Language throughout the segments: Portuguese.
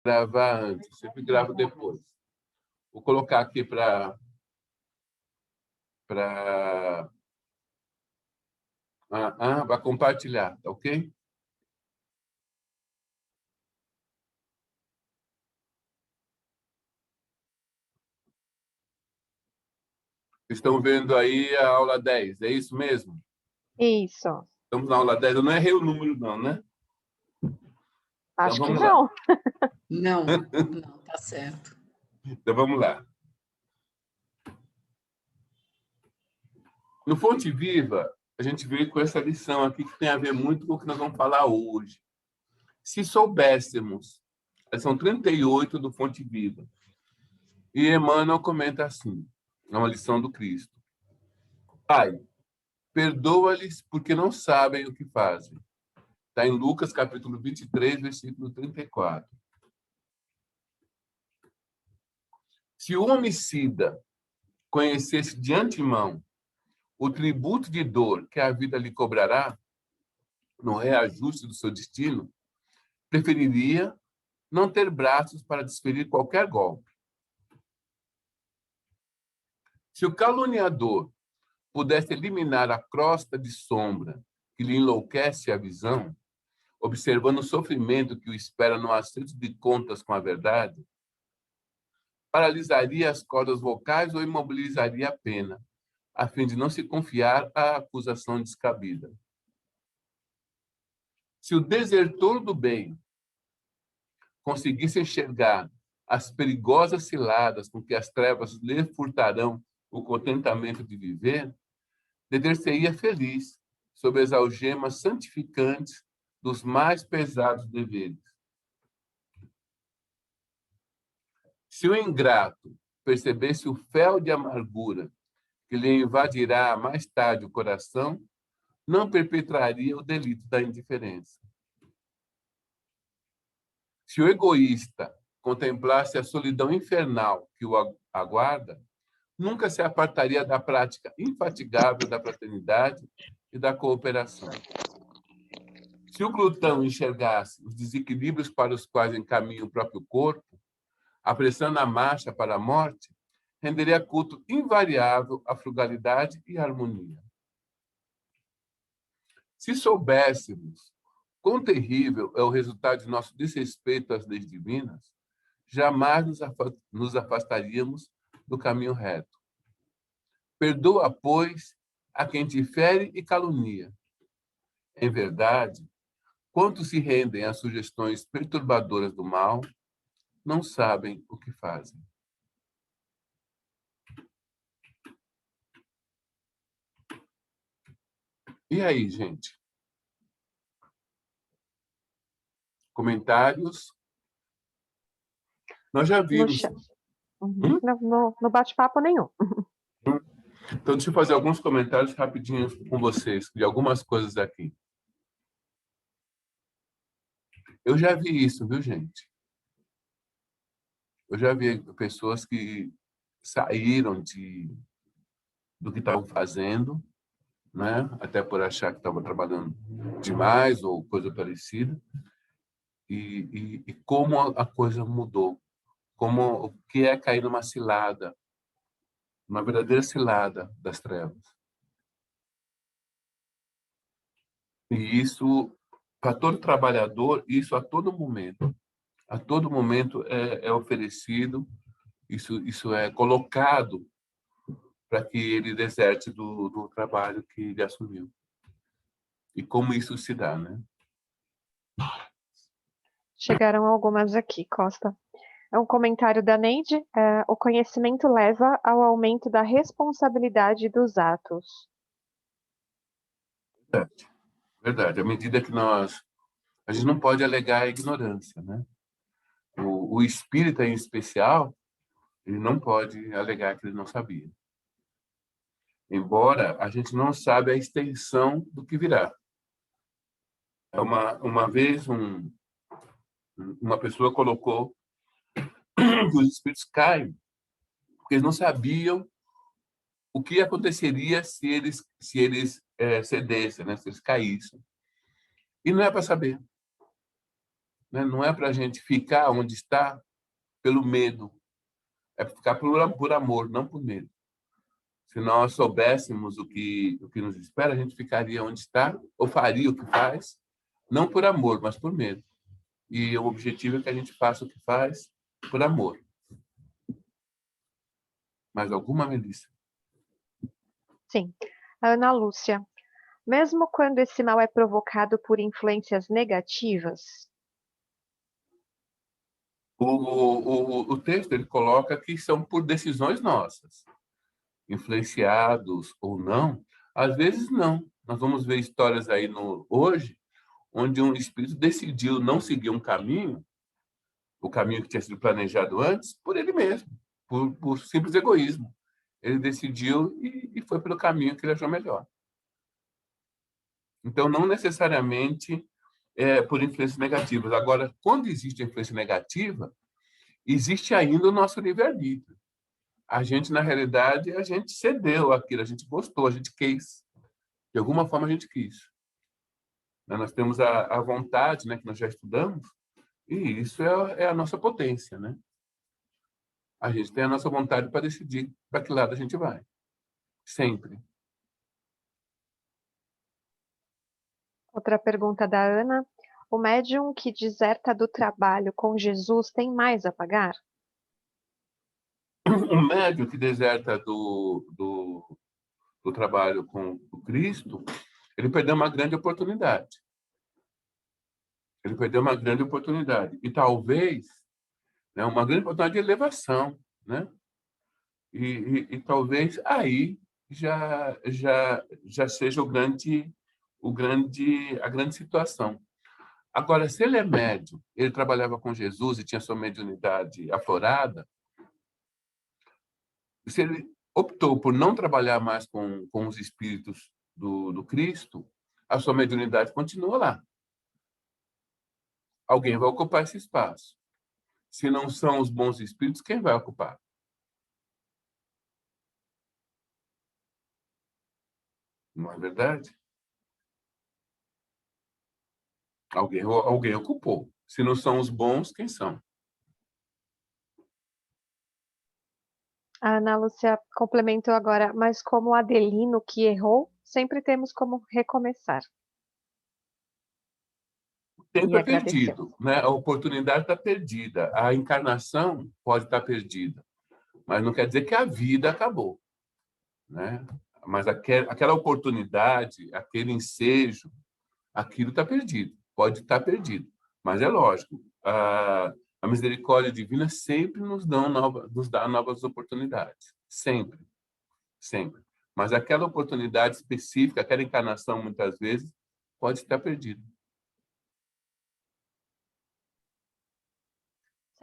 gravar antes, sempre gravo depois. Vou colocar aqui para compartilhar, tá ok? Estão vendo aí a aula 10, é isso mesmo? Isso. Estamos na aula 10, eu não errei o número não, né? Acho então, que vamos não. Lá. Não, tá certo. Então, vamos lá. No Fonte Viva, a gente veio com essa lição aqui que tem a ver muito com o que nós vamos falar hoje. Se soubéssemos, são 38 do Fonte Viva. E Emmanuel comenta assim, é uma lição do Cristo. Pai, perdoa-lhes porque não sabem o que fazem. Está em Lucas, capítulo 23, versículo 34. Se o homicida conhecesse de antemão o tributo de dor que a vida lhe cobrará no reajuste do seu destino, preferiria não ter braços para desferir qualquer golpe. Se o caluniador pudesse eliminar a crosta de sombra que lhe enlouquece a visão, observando o sofrimento que o espera no acerto de contas com a verdade, paralisaria as cordas vocais ou imobilizaria a pena, a fim de não se confiar à acusação descabida. Se o desertor do bem conseguisse enxergar as perigosas ciladas com que as trevas lhe furtarão o contentamento de viver, deter-se-ia feliz sob as algemas santificantes dos mais pesados deveres. Se o ingrato percebesse o fel de amargura que lhe invadirá mais tarde o coração, não perpetraria o delito da indiferença. Se o egoísta contemplasse a solidão infernal que o aguarda, nunca se apartaria da prática infatigável da fraternidade e da cooperação. Se o glutão enxergasse os desequilíbrios para os quais encaminha o próprio corpo, apressando a marcha para a morte, renderia culto invariável à frugalidade e à harmonia. Se soubéssemos quão terrível é o resultado de nosso desrespeito às leis divinas, jamais nos afastaríamos do caminho reto. Perdoa, pois, a quem te fere e calunia. Em verdade, quantos se rendem às sugestões perturbadoras do mal, não sabem o que fazem. E aí, gente? Comentários? Nós já vimos. No bate-papo nenhum. Então, deixa eu fazer alguns comentários rapidinhos com vocês, de algumas coisas aqui. Eu já vi isso, viu, gente? Eu já vi pessoas que saíram do que estavam fazendo, né? Até por achar que estavam trabalhando demais ou coisa parecida, e como a coisa mudou, como o que é cair numa cilada, uma verdadeira cilada das trevas. E isso, para todo trabalhador, isso a todo momento é oferecido, isso é colocado para que ele deserte do trabalho que ele assumiu. E como isso se dá, né? Chegaram algumas aqui, Costa. É um comentário da Neide. O conhecimento leva ao aumento da responsabilidade dos atos. Verdade. À medida que a gente não pode alegar a ignorância, né? O espírita, em especial, ele não pode alegar que ele não sabia. Embora a gente não saiba a extensão do que virá. Uma vez, uma pessoa colocou que os espíritos caem, porque eles não sabiam o que aconteceria se eles cedessem, né? Se eles caíssem. E não é para saber. né? Não é para a gente ficar onde está pelo medo, é para ficar por amor, não por medo. Se nós soubéssemos o que nos espera, a gente ficaria onde está, ou faria o que faz, não por amor, mas por medo. E o objetivo é que a gente faça o que faz por amor. Mais alguma, Melissa? Sim. A Ana Lúcia. Mesmo quando esse mal é provocado por influências negativas? O texto ele coloca que são por decisões nossas, influenciados ou não. Às vezes, não. Nós vamos ver histórias aí hoje, onde um espírito decidiu não seguir um caminho, o caminho que tinha sido planejado antes, por ele mesmo, por simples egoísmo. Ele decidiu e foi pelo caminho que ele achou melhor. Então, não necessariamente por influências negativas. Agora, quando existe influência negativa, existe ainda o nosso livre-arbítrio. A gente, na realidade, a gente cedeu aquilo, a gente gostou, a gente quis. De alguma forma, a gente quis. Nós temos a vontade, né, que nós já estudamos, e isso é a nossa potência, né? A gente tem a nossa vontade para decidir para que lado a gente vai. Sempre. Outra pergunta da Ana. O médium que deserta do trabalho com Jesus tem mais a pagar? Um médium que deserta do trabalho com o Cristo, ele perdeu uma grande oportunidade. Ele perdeu uma grande oportunidade. E talvez, né, uma grande oportunidade de elevação, né? E talvez aí já seja a grande situação. Agora, se ele é médium, ele trabalhava com Jesus e tinha sua mediunidade aflorada, se ele optou por não trabalhar mais com os espíritos do Cristo, a sua mediunidade continua lá. Alguém vai ocupar esse espaço. Se não são os bons espíritos, quem vai ocupar? Não é verdade? Alguém ocupou. Se não são os bons, quem são? A Ana Lúcia complementou agora, mas como o Adelino que errou, sempre temos como recomeçar. O tempo E é agradeceu. perdido, né? A oportunidade está perdida. A encarnação pode estar perdida, mas não quer dizer que a vida acabou, né? Mas aquela oportunidade, aquele ensejo, aquilo está perdido. Pode estar perdido, mas é lógico. A misericórdia divina sempre nos dá novas oportunidades, sempre, sempre. Mas aquela oportunidade específica, aquela encarnação, muitas vezes, pode estar perdida.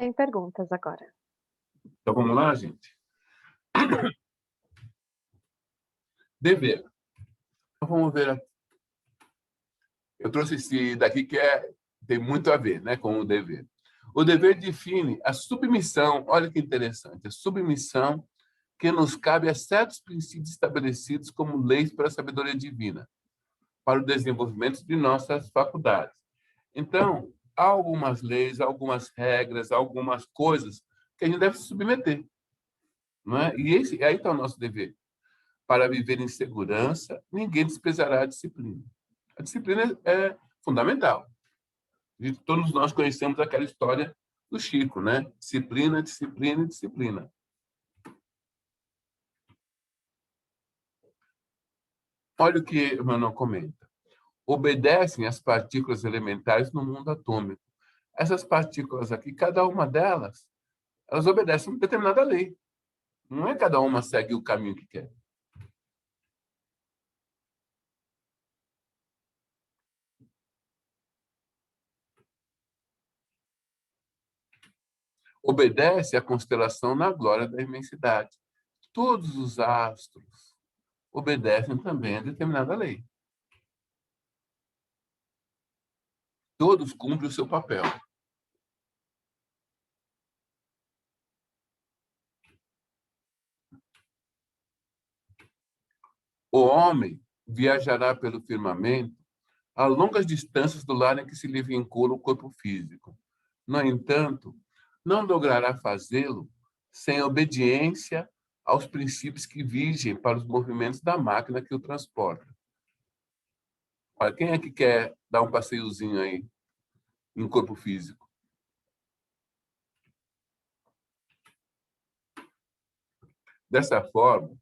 Sem perguntas agora. Então vamos lá, gente. Dever. Então vamos ver aqui. Eu trouxe esse daqui que tem muito a ver, né, com o dever. O dever define a submissão, olha que interessante, a submissão que nos cabe a certos princípios estabelecidos como leis para a sabedoria divina, para o desenvolvimento de nossas faculdades. Então, há algumas leis, algumas regras, algumas coisas que a gente deve se submeter, não é? E aí está o nosso dever. Para viver em segurança, ninguém desprezará a disciplina. A disciplina é fundamental. E todos nós conhecemos aquela história do Chico, né? Disciplina, disciplina, disciplina. Olha o que Emmanuel comenta. Obedecem às partículas elementares no mundo atômico. Essas partículas aqui, cada uma delas, elas obedecem a uma determinada lei. Não é cada uma segue o caminho que quer. Obedece à constelação na glória da imensidade. Todos os astros obedecem também a determinada lei. Todos cumprem o seu papel. O homem viajará pelo firmamento a longas distâncias do lar em que se lhe vincula o corpo físico. No entanto, não logrará fazê-lo sem obediência aos princípios que vigem para os movimentos da máquina que o transporta. Olha, quem é que quer dar um passeiozinho aí em corpo físico? Dessa forma,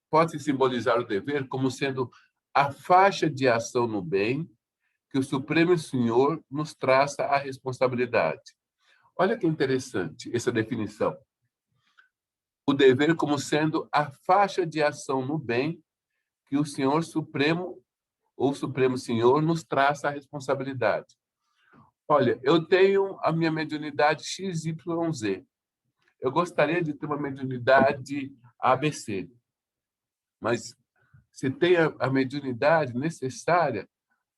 pode-se simbolizar o dever como sendo a faixa de ação no bem que o Supremo Senhor nos traça a responsabilidade. Olha que interessante essa definição. O dever como sendo a faixa de ação no bem que o Senhor Supremo ou Supremo Senhor nos traça a responsabilidade. Olha, eu tenho a minha mediunidade XYZ. Eu gostaria de ter uma mediunidade ABC. Mas você tem a mediunidade necessária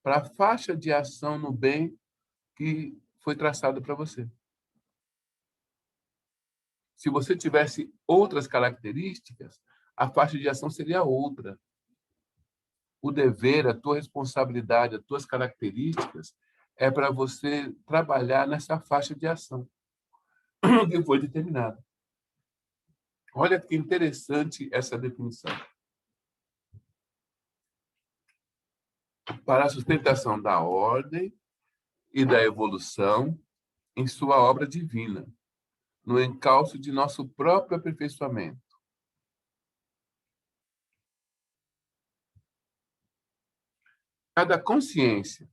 para a faixa de ação no bem que foi traçada para você. Se você tivesse outras características, a faixa de ação seria outra. O dever, a tua responsabilidade, as tuas características é para você trabalhar nessa faixa de ação que foi determinada. Olha que interessante essa definição. Para a sustentação da ordem e da evolução em sua obra divina, no encalço de nosso próprio aperfeiçoamento. Cada consciência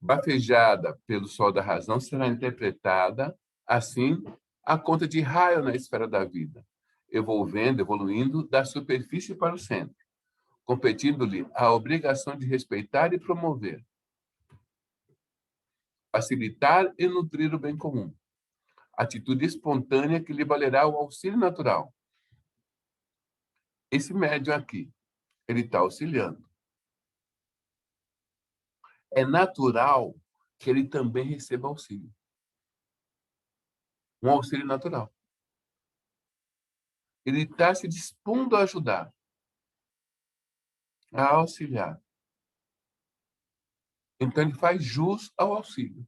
bafejada pelo sol da razão será interpretada, assim, a conta de raio na esfera da vida, evoluindo da superfície para o centro, competindo-lhe a obrigação de respeitar e promover, facilitar e nutrir o bem comum, atitude espontânea que lhe valerá o auxílio natural. Esse médium aqui, ele está auxiliando. É natural que ele também receba auxílio. Um auxílio natural. Ele está se dispondo a ajudar, a auxiliar. Então, ele faz jus ao auxílio.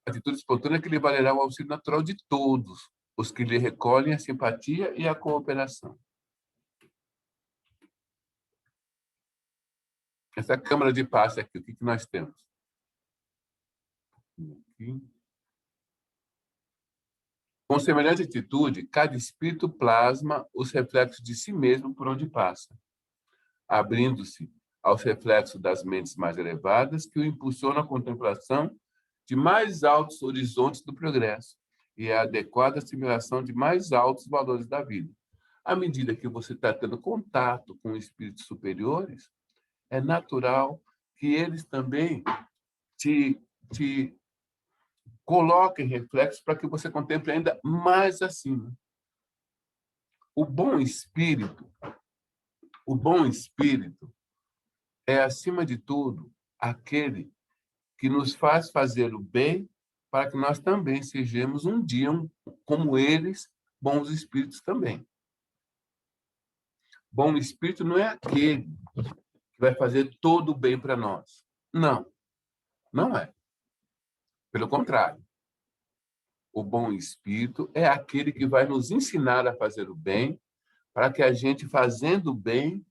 A atitude espontânea que lhe valerá o auxílio natural de todos os que lhe recolhem a simpatia e a cooperação. Essa câmara de passe aqui, o que nós temos? Aqui. Com semelhante atitude, cada espírito plasma os reflexos de si mesmo por onde passa, abrindo-se aos reflexos das mentes mais elevadas que o impulsionam à contemplação de mais altos horizontes do progresso e a adequada assimilação de mais altos valores da vida. À medida que você está tendo contato com espíritos superiores, é natural que eles também te coloquem reflexos para que você contemple ainda mais acima. O bom espírito é, acima de tudo, aquele que nos faz fazer o bem para que nós também sejamos um dia, como eles, bons espíritos também. Bom espírito não é aquele que vai fazer todo o bem para nós. Não, não é. Pelo contrário. O bom espírito é aquele que vai nos ensinar a fazer o bem, para que a gente, fazendo o bem,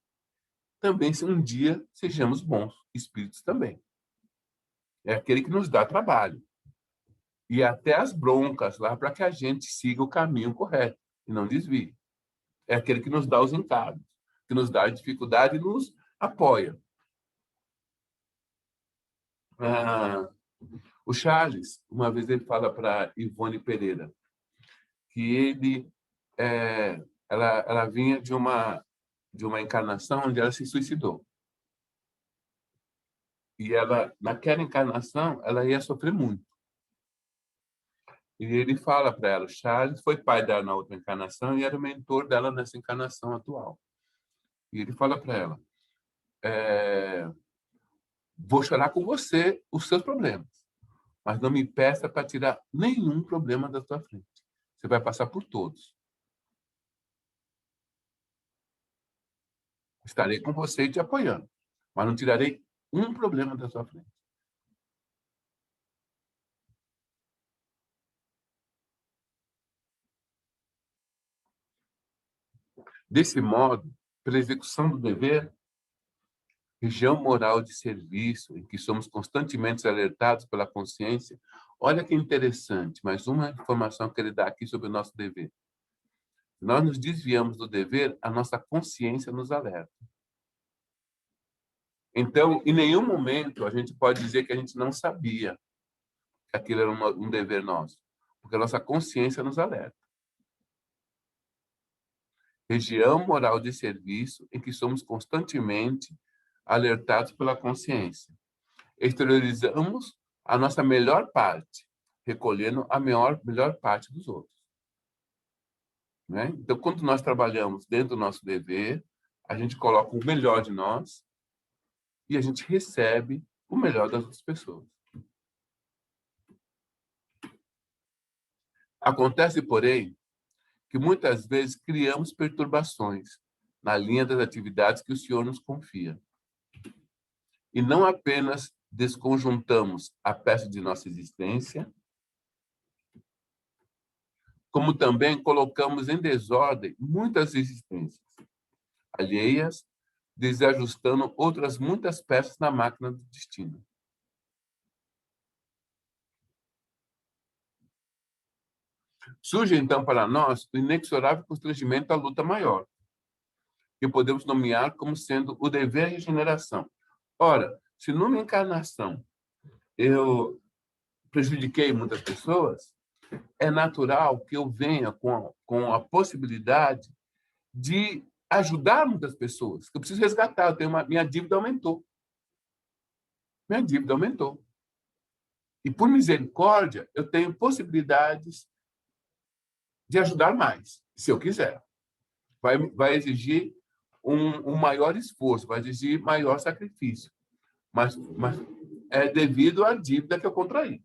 também um dia sejamos bons espíritos também. É aquele que nos dá trabalho. E até as broncas lá para que a gente siga o caminho correto e não desvie. É aquele que nos dá os encargos, que nos dá a dificuldade e nos apoia. O Charles, uma vez ele fala para Ivone Pereira que ela vinha de uma encarnação onde ela se suicidou. E ela, naquela encarnação, ela ia sofrer muito. E ele fala para ela, Charles foi pai dela na outra encarnação e era o mentor dela nessa encarnação atual. E ele fala para ela, vou chorar com você os seus problemas, mas não me peça para tirar nenhum problema da tua frente. Você vai passar por todos. Estarei com você e te apoiando, mas não tirarei um problema da sua frente. Desse modo, pela execução do dever, região moral de serviço, em que somos constantemente alertados pela consciência, olha que interessante, mais uma informação que ele dá aqui sobre o nosso dever. Se nós nos desviamos do dever, a nossa consciência nos alerta. Então, em nenhum momento, a gente pode dizer que a gente não sabia que aquilo era um dever nosso, porque a nossa consciência nos alerta. Região moral de serviço em que somos constantemente alertados pela consciência. Exteriorizamos a nossa melhor parte, recolhendo a melhor parte dos outros. Né? Então, quando nós trabalhamos dentro do nosso dever, a gente coloca o melhor de nós e a gente recebe o melhor das outras pessoas. Acontece, porém, que muitas vezes criamos perturbações na linha das atividades que o Senhor nos confia. E não apenas desconjuntamos a peça de nossa existência, como também colocamos em desordem muitas existências alheias, desajustando outras muitas peças na máquina do destino. Surge, então, para nós o inexorável constrangimento da luta maior, que podemos nomear como sendo o dever à regeneração. Ora, se numa encarnação eu prejudiquei muitas pessoas, é natural que eu venha com a possibilidade de ajudar muitas pessoas, que eu preciso resgatar. Minha dívida aumentou. Minha dívida aumentou. E, por misericórdia, eu tenho possibilidades de ajudar mais, se eu quiser. Vai exigir um maior esforço, vai exigir maior sacrifício. Mas é devido à dívida que eu contraí.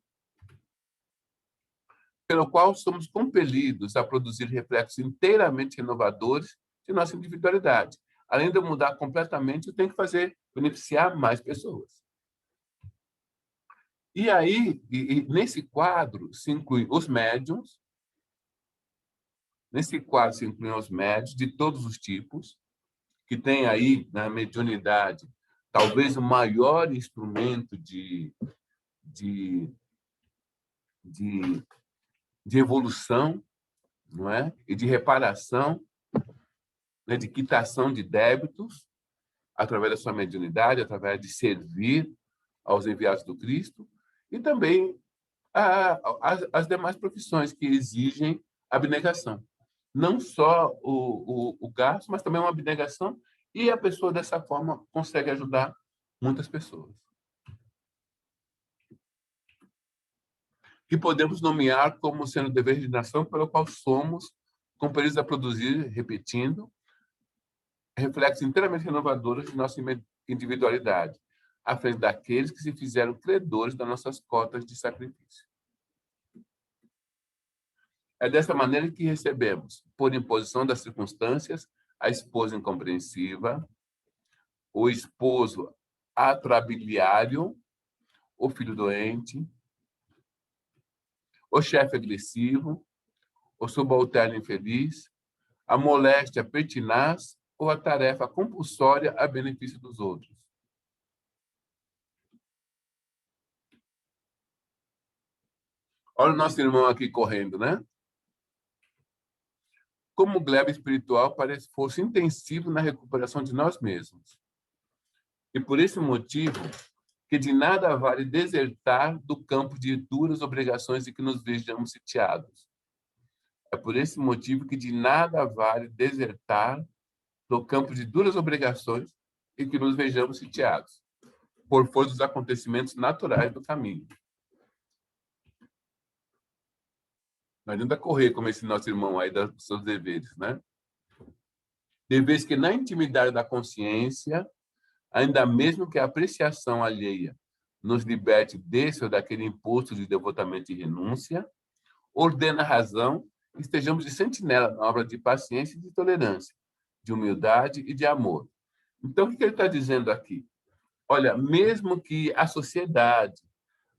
Pelo qual somos compelidos a produzir reflexos inteiramente renovadores de nossa individualidade. Além de eu mudar completamente, eu tenho que beneficiar mais pessoas. E aí, nesse quadro, se incluem os médiuns. Nesse quadro se incluem os médiuns de todos os tipos, que tem aí, na mediunidade, talvez o maior instrumento de evolução, não é? E de reparação, né? De quitação de débitos, através da sua mediunidade, através de servir aos enviados do Cristo, e também as demais profissões que exigem abnegação. Não só o gasto, mas também uma abnegação, e a pessoa, dessa forma, consegue ajudar muitas pessoas. Que podemos nomear como sendo o dever de nação pelo qual somos compelidos a produzir, repetindo, reflexos inteiramente renovadores de nossa individualidade, à frente daqueles que se fizeram credores das nossas cotas de sacrifício. É dessa maneira que recebemos, por imposição das circunstâncias, a esposa incompreensiva, o esposo atrabiliário, o filho doente, o chefe agressivo, o subalterno infeliz, a moléstia pertinaz ou a tarefa compulsória a benefício dos outros. Olha o nosso irmão aqui correndo, né? Como o gleba espiritual parece esforço intensivo na recuperação de nós mesmos. E por esse motivo, que de nada vale desertar do campo de duras obrigações em que nos vejamos sitiados. É por esse motivo que de nada vale desertar do campo de duras obrigações em que nos vejamos sitiados, por força dos acontecimentos naturais do caminho. Não adianta correr como esse nosso irmão aí dos seus deveres, né? Deveres que na intimidade da consciência, ainda mesmo que a apreciação alheia nos liberte desse ou daquele impulso de devotamento e renúncia, ordena a razão e estejamos de sentinela na obra de paciência e de tolerância, de humildade e de amor, Então, o que ele está dizendo aqui? Olha, mesmo que a sociedade,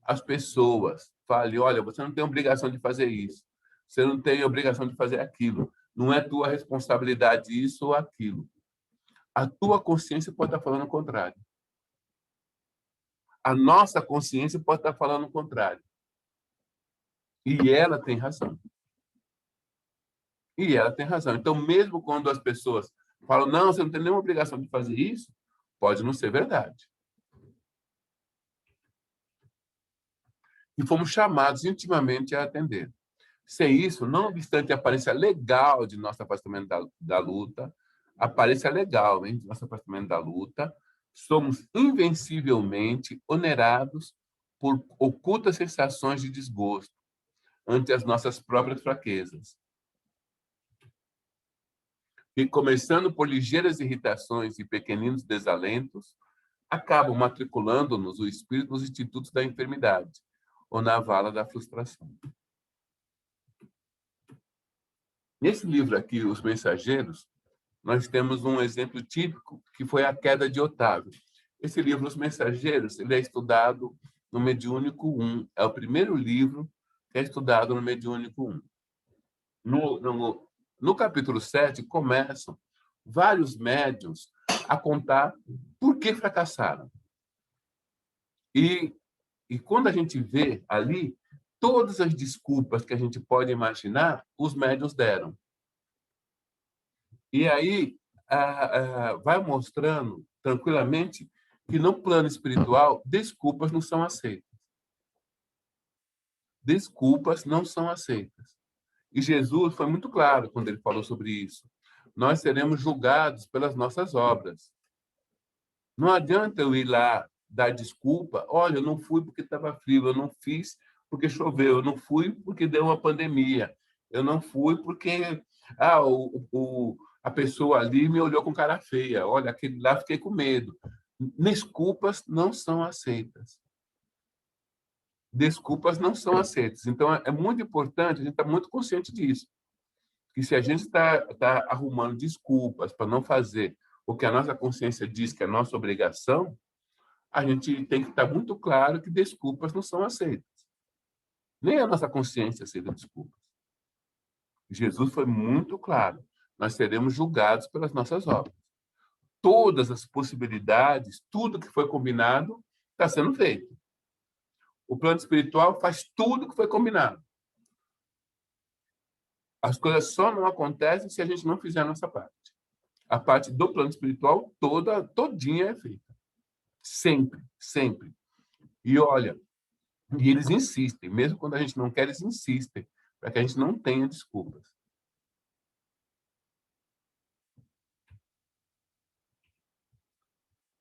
as pessoas falem, olha, você não tem obrigação de fazer isso, você não tem obrigação de fazer aquilo, não é tua responsabilidade isso ou aquilo. A tua consciência pode estar falando o contrário. A nossa consciência pode estar falando o contrário. E ela tem razão. E ela tem razão. Então, mesmo quando as pessoas falam, não, você não tem nenhuma obrigação de fazer isso, pode não ser verdade. E fomos chamados intimamente a atender. Sem isso, não obstante a aparência legal de nosso afastamento da luta, aparência legal, hein, de nosso afastamento da luta, somos invencivelmente onerados por ocultas sensações de desgosto ante as nossas próprias fraquezas. E, começando por ligeiras irritações e pequeninos desalentos, acabam matriculando-nos o espírito nos institutos da enfermidade ou na vala da frustração. Nesse livro aqui, Os Mensageiros, nós temos um exemplo típico, que foi a queda de Otávio. Esse livro, Os Mensageiros, ele é estudado no Mediúnico 1. É o primeiro livro que é estudado no Mediúnico 1. No capítulo 7, começam vários médiuns a contar por que fracassaram. E quando a gente vê ali, todas as desculpas que a gente pode imaginar, os médiuns deram. E aí vai mostrando tranquilamente que no plano espiritual, desculpas não são aceitas. Desculpas não são aceitas. E Jesus foi muito claro quando ele falou sobre isso. Nós seremos julgados pelas nossas obras. Não adianta eu ir lá dar desculpa. Olha, eu não fui porque estava frio, eu não fiz porque choveu, eu não fui porque deu uma pandemia, eu não fui porque a pessoa ali me olhou com cara feia. Olha, aquele lá fiquei com medo. Desculpas não são aceitas. Desculpas não são aceitas. Então, é muito importante, a gente está muito consciente disso, que se a gente está arrumando desculpas para não fazer o que a nossa consciência diz que é a nossa obrigação, a gente tem que estar muito claro que desculpas não são aceitas. Nem a nossa consciência aceita desculpas. Jesus foi muito claro. Nós seremos julgados pelas nossas obras. Todas as possibilidades, tudo que foi combinado, está sendo feito. O plano espiritual faz tudo que foi combinado. As coisas só não acontecem se a gente não fizer a nossa parte. A parte do plano espiritual todinha é feita. Sempre, sempre. E olha, e eles insistem, mesmo quando a gente não quer, eles insistem, para que a gente não tenha desculpas.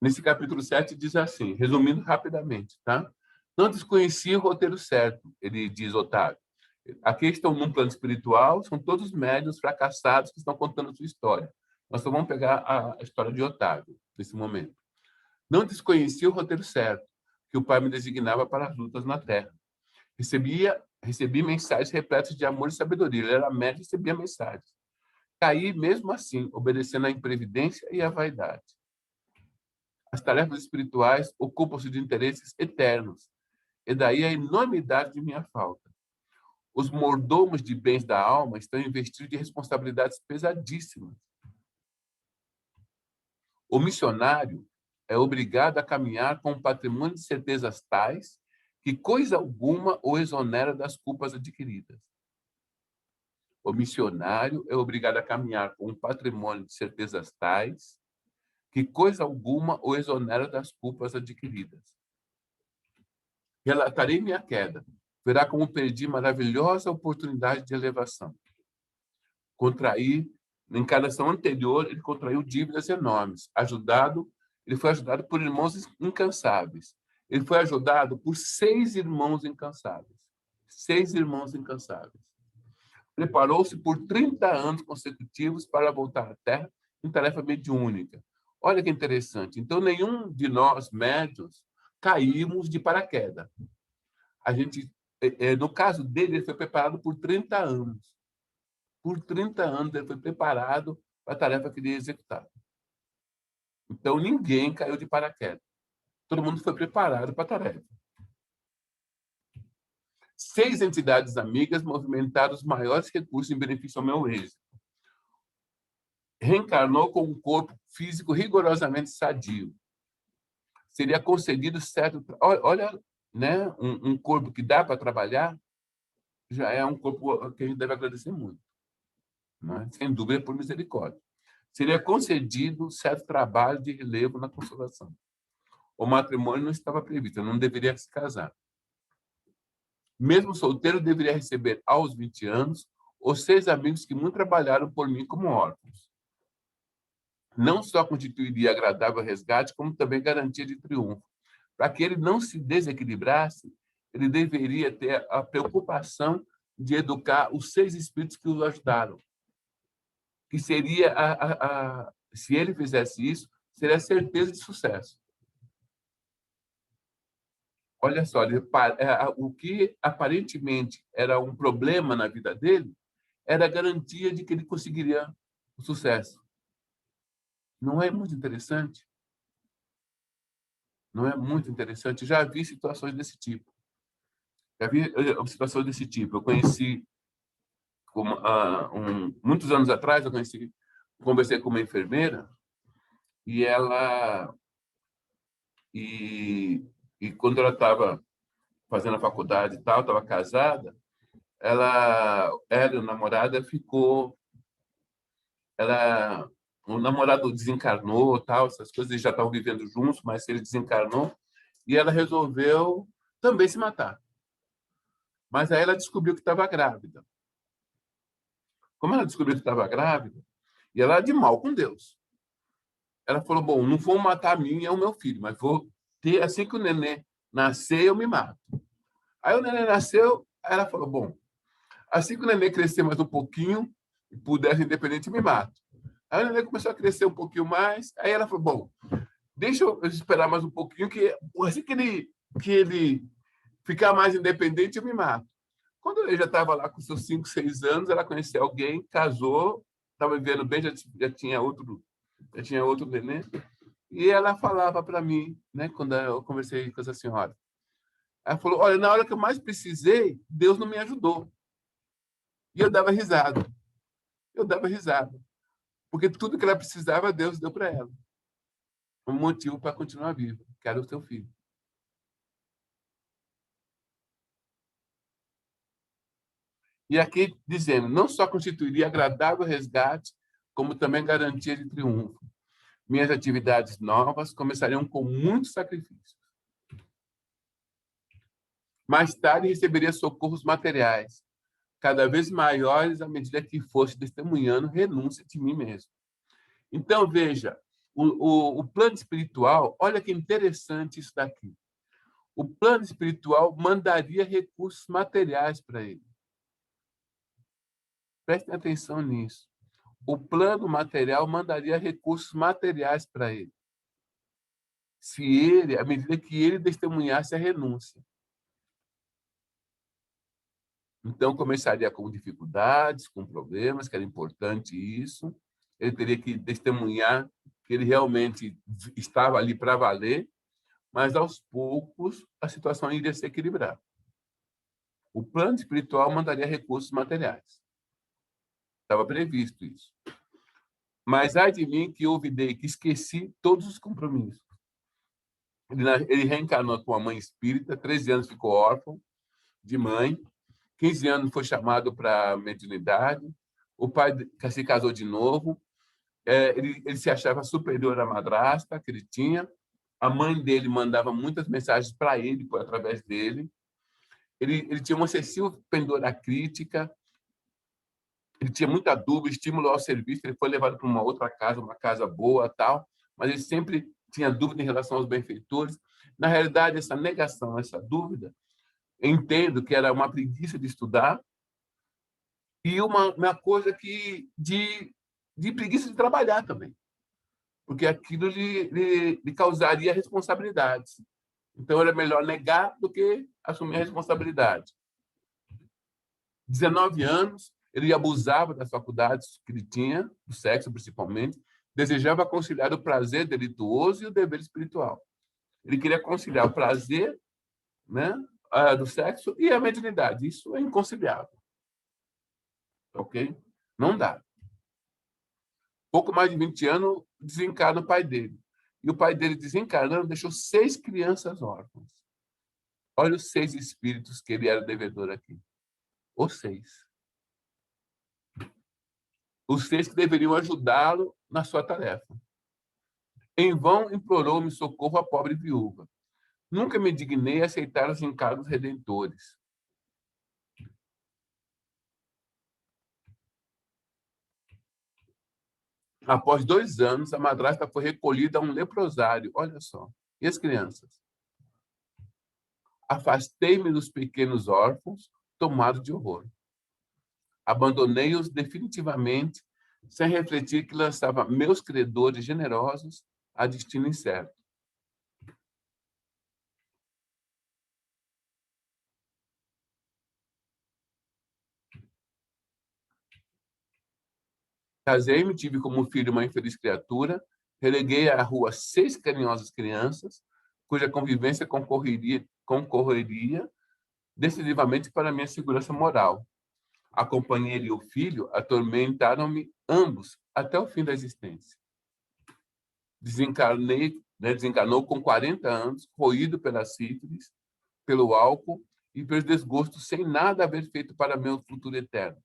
Nesse capítulo 7 diz assim, resumindo rapidamente, tá? Não desconhecia o roteiro certo, ele diz Otávio. Aqui estão num plano espiritual, são todos médiuns fracassados que estão contando a sua história. Nós só vamos pegar a história de Otávio, nesse momento. Não desconhecia o roteiro certo, que o pai me designava para as lutas na Terra. Recebi mensagens repletas de amor e sabedoria. Ele era médium e recebia mensagens. Caí mesmo assim, obedecendo à imprevidência e à vaidade. As tarefas espirituais ocupam-se de interesses eternos, e daí a enormidade de minha falta. Os mordomos de bens da alma estão investidos de responsabilidades pesadíssimas. O missionário é obrigado a caminhar com um patrimônio de certezas tais que coisa alguma o exonera das culpas adquiridas. O missionário é obrigado a caminhar com um patrimônio de certezas tais que coisa alguma o exonera das culpas adquiridas. Relatarei minha queda. Verá como perdi maravilhosa oportunidade de elevação. Na encarnação anterior, ele contraiu dívidas enormes. Ele foi ajudado por irmãos incansáveis. Ele foi ajudado por 6 irmãos incansáveis. 6 irmãos incansáveis. Preparou-se por 30 anos consecutivos para voltar à Terra em tarefa mediúnica. Olha que interessante. Então, nenhum de nós, médiuns, caímos de paraquedas. No caso dele, ele foi preparado por 30 anos. Por 30 anos, ele foi preparado para a tarefa que ele ia executar. Então, ninguém caiu de paraquedas. Todo mundo foi preparado para a tarefa. 6 entidades amigas movimentaram os maiores recursos em benefício ao meu êxito. Reencarnou com um corpo físico rigorosamente sadio. Seria concedido certo... Olha, né? Um corpo que dá para trabalhar já é um corpo que a gente deve agradecer muito. Né? Sem dúvida, por misericórdia. Seria concedido certo trabalho de relevo na consolação. O matrimônio não estava previsto, eu não deveria se casar. Mesmo solteiro, deveria receber, aos 20 anos, os 6 amigos que muito trabalharam por mim como órfãos. Não só constituiria agradável resgate, como também garantia de triunfo. Para que ele não se desequilibrasse, ele deveria ter a preocupação de educar os 6 espíritos que o ajudaram. Que seria, se ele fizesse isso, seria a certeza de sucesso. Olha só, o que aparentemente era um problema na vida dele era a garantia de que ele conseguiria o sucesso. Não é muito interessante? Não é muito interessante? Já vi situações desse tipo. Eu conheci, muitos anos atrás, conversei com uma enfermeira e ela... E quando ela estava fazendo a faculdade e tal, estava casada, o namorado ficou... O namorado desencarnou, tal, essas coisas, eles já estavam vivendo juntos, mas ele desencarnou, e ela resolveu também se matar. Mas aí ela descobriu que estava grávida. Como ela descobriu que estava grávida, e ela era de mal com Deus. Ela falou, bom, não vou matar a mim e o meu filho, mas vou ter, assim que o neném nascer, eu me mato. Aí o neném nasceu, aí ela falou, bom, assim que o neném crescer mais um pouquinho, e puder ser independente, eu me mato. Aí o neném começou a crescer um pouquinho mais, aí ela falou, bom, deixa eu esperar mais um pouquinho, que assim que ele ficar mais independente, eu me mato. Quando ele já estava lá com seus 5, 6 anos, ela conheceu alguém, casou, estava vivendo bem, já tinha outro neném, e ela falava para mim, né, quando eu conversei com essa senhora, ela falou, olha, na hora que eu mais precisei, Deus não me ajudou. E eu dava risada. Porque tudo que ela precisava, Deus deu para ela. Um motivo para continuar viva, que era o seu filho. E aqui dizendo, não só constituiria agradável resgate, como também garantia de triunfo. Minhas atividades novas começariam com muitos sacrifícios. Mais tarde, receberia socorros materiais, cada vez maiores à medida que fosse testemunhando renúncia de mim mesmo. Então, veja, o plano espiritual, olha que interessante isso daqui. O plano espiritual mandaria recursos materiais para ele. Prestem atenção nisso. O plano material mandaria recursos materiais para ele. À medida que ele testemunhasse a renúncia. Então, começaria com dificuldades, com problemas, que era importante isso. Ele teria que testemunhar que ele realmente estava ali para valer, mas, aos poucos, a situação iria se equilibrar. O plano espiritual mandaria recursos materiais. Estava previsto isso. Mas, ai de mim, que olvidei, que esqueci todos os compromissos. Ele reencarnou com uma mãe espírita, 13 anos ficou órfão de mãe, 15 anos foi chamado para a mediunidade, o pai se casou de novo, ele se achava superior à madrasta que ele tinha, a mãe dele mandava muitas mensagens para ele, através dele, ele tinha um excessivo pendor à crítica, ele tinha muita dúvida, estímulo ao serviço, ele foi levado para uma outra casa, uma casa boa, tal, mas ele sempre tinha dúvida em relação aos benfeitores. Na realidade, essa negação, essa dúvida, eu entendo que era uma preguiça de estudar e uma coisa de preguiça de trabalhar também, porque aquilo lhe causaria responsabilidades. Então, era melhor negar do que assumir a responsabilidade. 19 anos, ele abusava das faculdades que ele tinha, do sexo principalmente, desejava conciliar o prazer delituoso e o dever espiritual. Ele queria conciliar o prazer, né, do sexo e a mediunidade. Isso é inconciliável. Ok? Não dá. Pouco mais de 20 anos, desencarna o pai dele. E o pai dele, desencarnando, deixou 6 crianças órfãs. Olha os 6 espíritos que ele era devedor aqui. Os 6. Os 6 que deveriam ajudá-lo na sua tarefa. Em vão implorou-me socorro a pobre viúva. Nunca me dignei a aceitar os encargos redentores. Após 2 anos, a madrasta foi recolhida a um leprosário. Olha só. E as crianças? Afastei-me dos pequenos órfãos, tomado de horror. Abandonei-os definitivamente, sem refletir que lançava meus credores generosos a destino incerto. Casei-me, tive como filho uma infeliz criatura, releguei à rua 6 carinhosas crianças, cuja convivência concorreria decisivamente para a minha segurança moral. A companheira e o filho atormentaram-me ambos até o fim da existência. Desencarnou com 40 anos, roído pela sífilis, pelo álcool e pelos desgostos, sem nada haver feito para meu futuro eterno,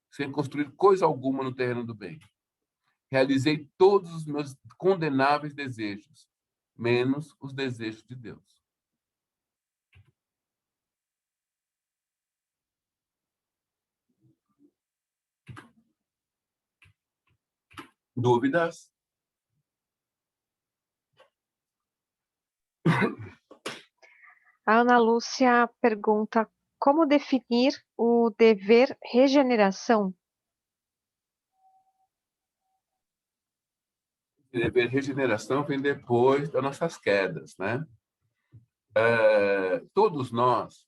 sem construir coisa alguma no terreno do bem. Realizei todos os meus condenáveis desejos, menos os desejos de Deus. Dúvidas? A Ana Lúcia pergunta como definir o dever regeneração? O dever regeneração vem depois das nossas quedas, né? Todos nós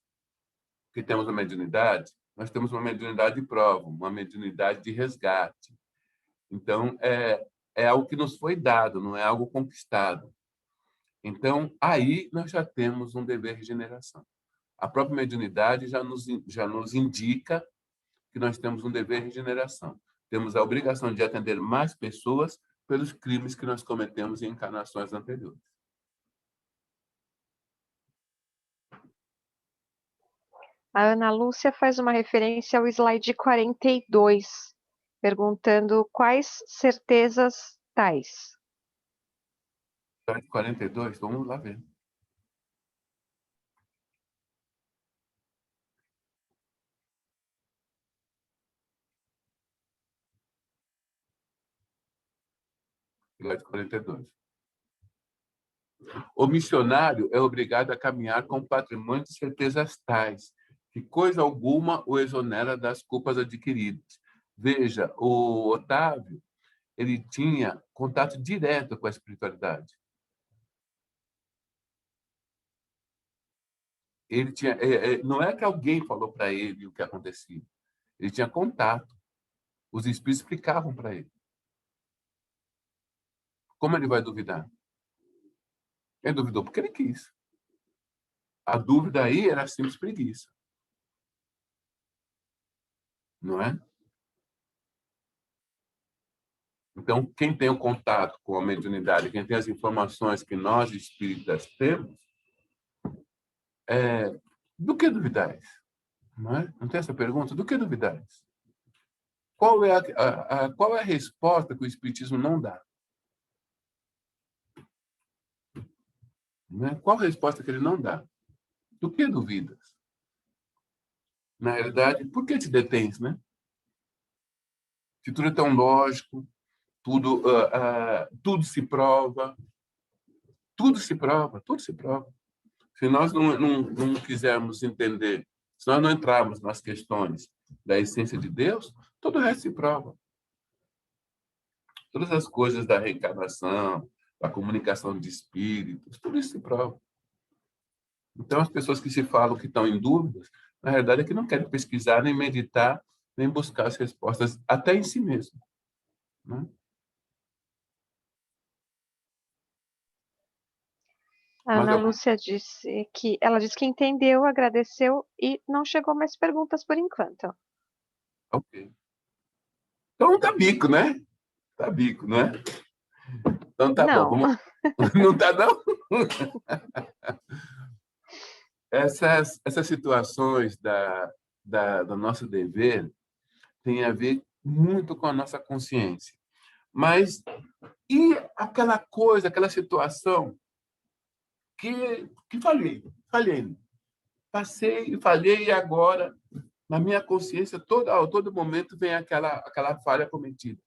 que temos uma mediunidade, nós temos uma mediunidade de prova, uma mediunidade de resgate. Então, é algo que nos foi dado, não é algo conquistado. Então, aí nós já temos um dever de regeneração. A própria mediunidade já nos indica que nós temos um dever de regeneração. Temos a obrigação de atender mais pessoas pelos crimes que nós cometemos em encarnações anteriores. A Ana Lúcia faz uma referência ao slide 42, perguntando quais certezas tais. Slide 42, vamos lá ver. Slide 42. O missionário é obrigado a caminhar com patrimônio de certezas tais, que coisa alguma o exonera das culpas adquiridas. Veja, o Otávio, ele tinha contato direto com a espiritualidade. Ele tinha, não é que alguém falou para ele o que acontecia. Ele tinha contato. Os espíritos explicavam para ele. Como ele vai duvidar? Ele duvidou porque ele quis. A dúvida aí era simples preguiça. Não é? Então, quem tem o contato com a mediunidade, quem tem as informações que nós espíritas temos, do que duvidais? Não é? Não tem essa pergunta? Do que duvidais? Qual é a resposta que o espiritismo não dá? Não é? Qual a resposta que ele não dá? Do que duvidas? Na realidade, por que te detens, né? Se tudo é tão lógico, tudo se prova, tudo se prova, tudo se prova. Se nós não quisermos entender, se nós não entrarmos nas questões da essência de Deus, todo o resto se prova. Todas as coisas da reencarnação, da comunicação de espíritos, tudo isso se prova. Então, as pessoas que se falam que estão em dúvidas, na verdade é que não querem pesquisar, nem meditar, nem buscar as respostas, até em si mesmo. Né? A Ana Lúcia disse que ela disse que entendeu, agradeceu e não chegou mais perguntas por enquanto. Ok. Então tá bico, né? Tá bico, não é? Então tá Não. bom. Vamos... Não tá, não? Essas situações do nosso dever têm a ver muito com a nossa consciência. Mas e aquela coisa, aquela situação que falhei. Passei e falhei e agora, na minha consciência, a todo momento vem aquela falha cometida.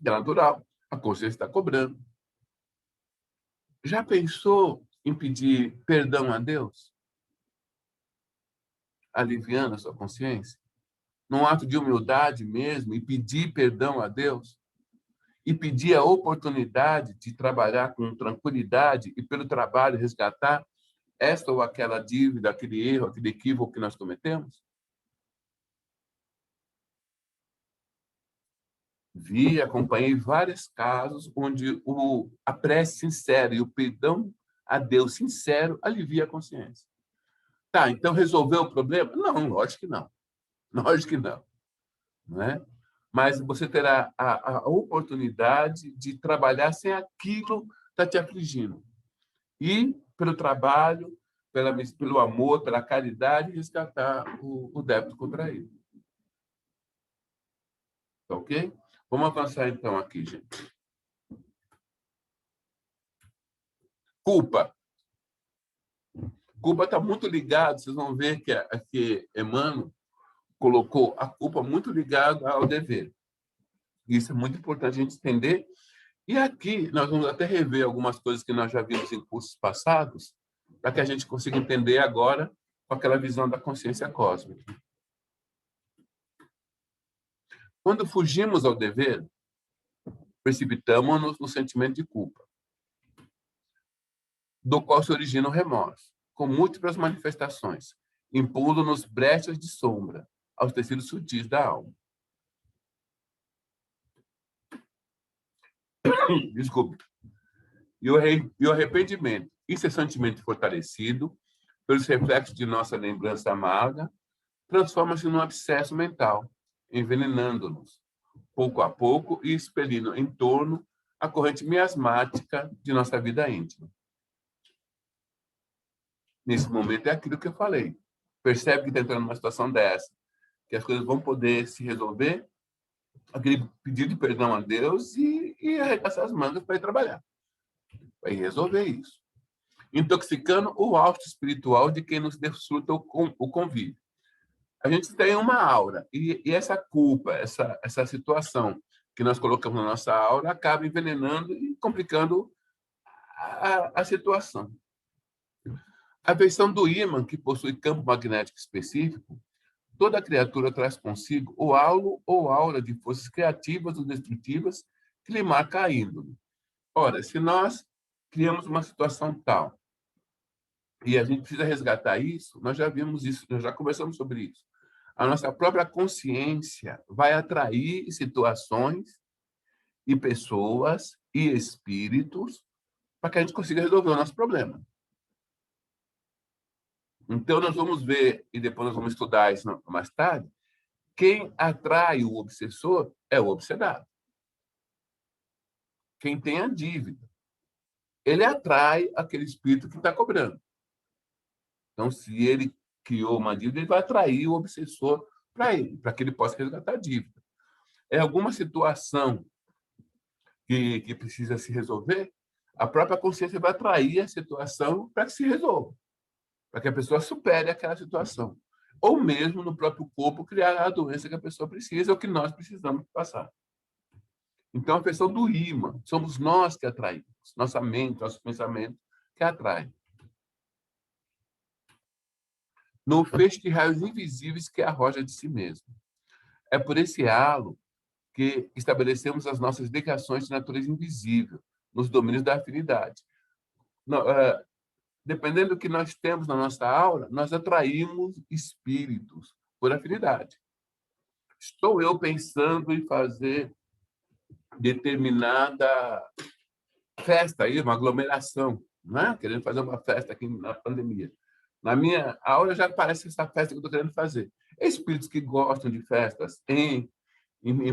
É natural, a consciência está cobrando. Já pensou em pedir perdão a Deus? Aliviando a sua consciência? Num ato de humildade mesmo, e pedir perdão a Deus? E pedir a oportunidade de trabalhar com tranquilidade e, pelo trabalho, resgatar esta ou aquela dívida, aquele erro, aquele equívoco que nós cometemos? Acompanhei vários casos onde a prece sincera e o perdão a Deus sincero alivia a consciência. Tá, então resolveu o problema? Não, lógico que não. Lógico que não. Não é? Mas você terá a oportunidade de trabalhar sem aquilo que está te afligindo. E, pelo trabalho, pelo amor, pela caridade, resgatar o débito contraído. Tá ok? Vamos avançar, então, aqui, gente. Culpa. Culpa está muito ligado, vocês vão ver que Emmanuel colocou a culpa muito ligada ao dever. Isso é muito importante a gente entender. E aqui nós vamos até rever algumas coisas que nós já vimos em cursos passados, para que a gente consiga entender agora com aquela visão da consciência cósmica. Quando fugimos ao dever, precipitamos-nos no sentimento de culpa, do qual se origina o remorso, com múltiplas manifestações, impondo-nos brechas de sombra aos tecidos sutis da alma. Desculpe. E o arrependimento, incessantemente fortalecido pelos reflexos de nossa lembrança amarga, transforma-se num abscesso mental, envenenando-nos, pouco a pouco, e expelindo em torno a corrente miasmática de nossa vida íntima. Nesse momento é aquilo que eu falei. Percebe que está entrando numa situação dessa, que as coisas vão poder se resolver, aquele pedido de perdão a Deus e arregaçar as mangas para ir trabalhar. Vai resolver isso. Intoxicando o hausto espiritual de quem nos desfruta o convívio. A gente tem uma aura, e essa culpa, essa situação que nós colocamos na nossa aura acaba envenenando e complicando a situação. A versão do ímã, que possui campo magnético específico, toda criatura traz consigo o halo ou aura de forças criativas ou destrutivas que lhe marca a índole. Ora, se nós criamos uma situação tal e a gente precisa resgatar isso, nós já vimos isso, nós já conversamos sobre isso. A nossa própria consciência vai atrair situações e pessoas e espíritos para que a gente consiga resolver o nosso problema. Então, nós vamos ver, e depois nós vamos estudar isso mais tarde, quem atrai o obsessor é o obsedado. Quem tem a dívida. Ele atrai aquele espírito que está cobrando. Então, se ele criou uma dívida, ele vai atrair o obsessor para ele, para que ele possa resgatar a dívida. É alguma situação que precisa se resolver, a própria consciência vai atrair a situação para que se resolva, para que a pessoa supere aquela situação. Ou mesmo no próprio corpo criar a doença que a pessoa precisa ou que nós precisamos passar. Então, a questão do ímã, somos nós que atraímos, nossa mente, nosso pensamento que atrai. No feixe de raios invisíveis que arroja de si mesmo. É por esse halo que estabelecemos as nossas ligações de natureza invisível, nos domínios da afinidade. Dependendo do que nós temos na nossa aura, nós atraímos espíritos por afinidade. Estou eu pensando em fazer determinada festa, aí, uma aglomeração. né? Querendo fazer uma festa aqui na pandemia. Na minha aula já parece essa festa que eu estou querendo fazer. Espíritos que gostam de festas em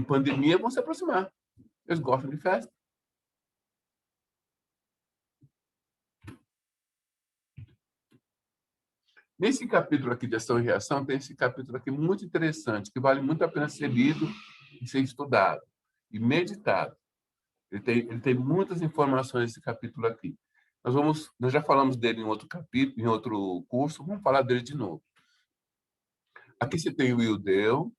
pandemia vão se aproximar. Eles gostam de festa. Nesse capítulo aqui de ação e reação, tem esse capítulo aqui muito interessante, que vale muito a pena ser lido e ser estudado e meditado. Ele tem muitas informações nesse capítulo aqui. Nós já falamos dele em outro capítulo, em outro curso, vamos falar dele de novo. Aqui você tem o Ildeu,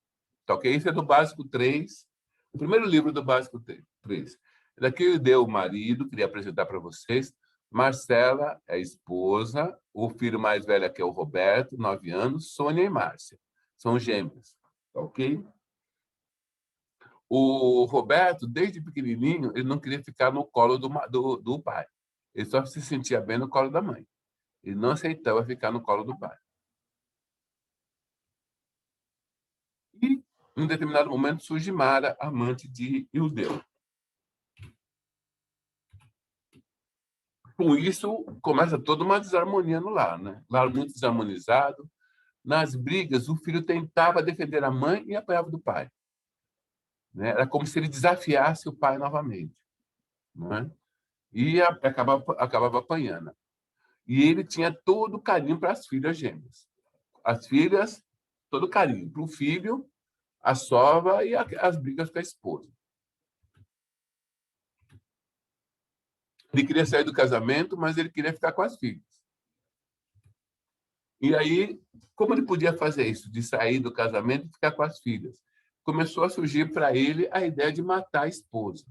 tá ok? Esse é do Básico 3, o primeiro livro do Básico 3. Daqui o Ildeu, o marido, queria apresentar para vocês. Marcela é a esposa, o filho mais velho aqui é o Roberto, 9 anos, Sônia e Márcia. São gêmeos, tá ok? O Roberto, desde pequenininho, ele não queria ficar no colo do pai. Ele só se sentia bem no colo da mãe. Ele não aceitava ficar no colo do pai. E, em um determinado momento, surge Mara, amante de Ildeu. Com isso, começa toda uma desarmonia no lar, né? Lar muito desarmonizado. Nas brigas, o filho tentava defender a mãe e apanhava do pai. Né? Era como se ele desafiasse o pai novamente. Né? E acabava apanhando. E ele tinha todo o carinho para as filhas gêmeas. As filhas, todo o carinho. Para o filho, a sova e as brigas com a esposa. Ele queria sair do casamento, mas ele queria ficar com as filhas. E aí, como ele podia fazer isso, de sair do casamento e ficar com as filhas? Começou a surgir para ele a ideia de matar a esposa.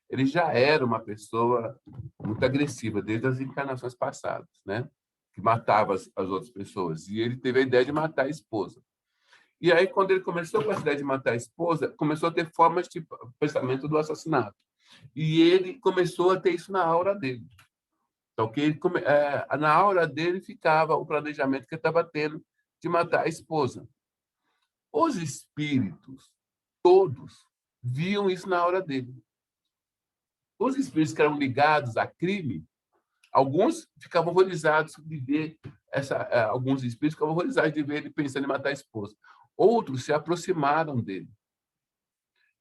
Ele já era uma pessoa muito agressiva, desde as encarnações passadas, né? Que matava as outras pessoas. E ele teve a ideia de matar a esposa. E aí, quando ele começou com a ideia de matar a esposa, começou a ter formas de pensamento do assassinato. E ele começou a ter isso na aura dele. Então, na aura dele ficava o planejamento que ele estava tendo de matar a esposa. Os espíritos, todos, viam isso na aura dele. Os espíritos que eram ligados a crime, alguns ficavam horrorizados de ver alguns espíritos ficavam horrorizados de ver ele pensando em matar a esposa. Outros se aproximaram dele.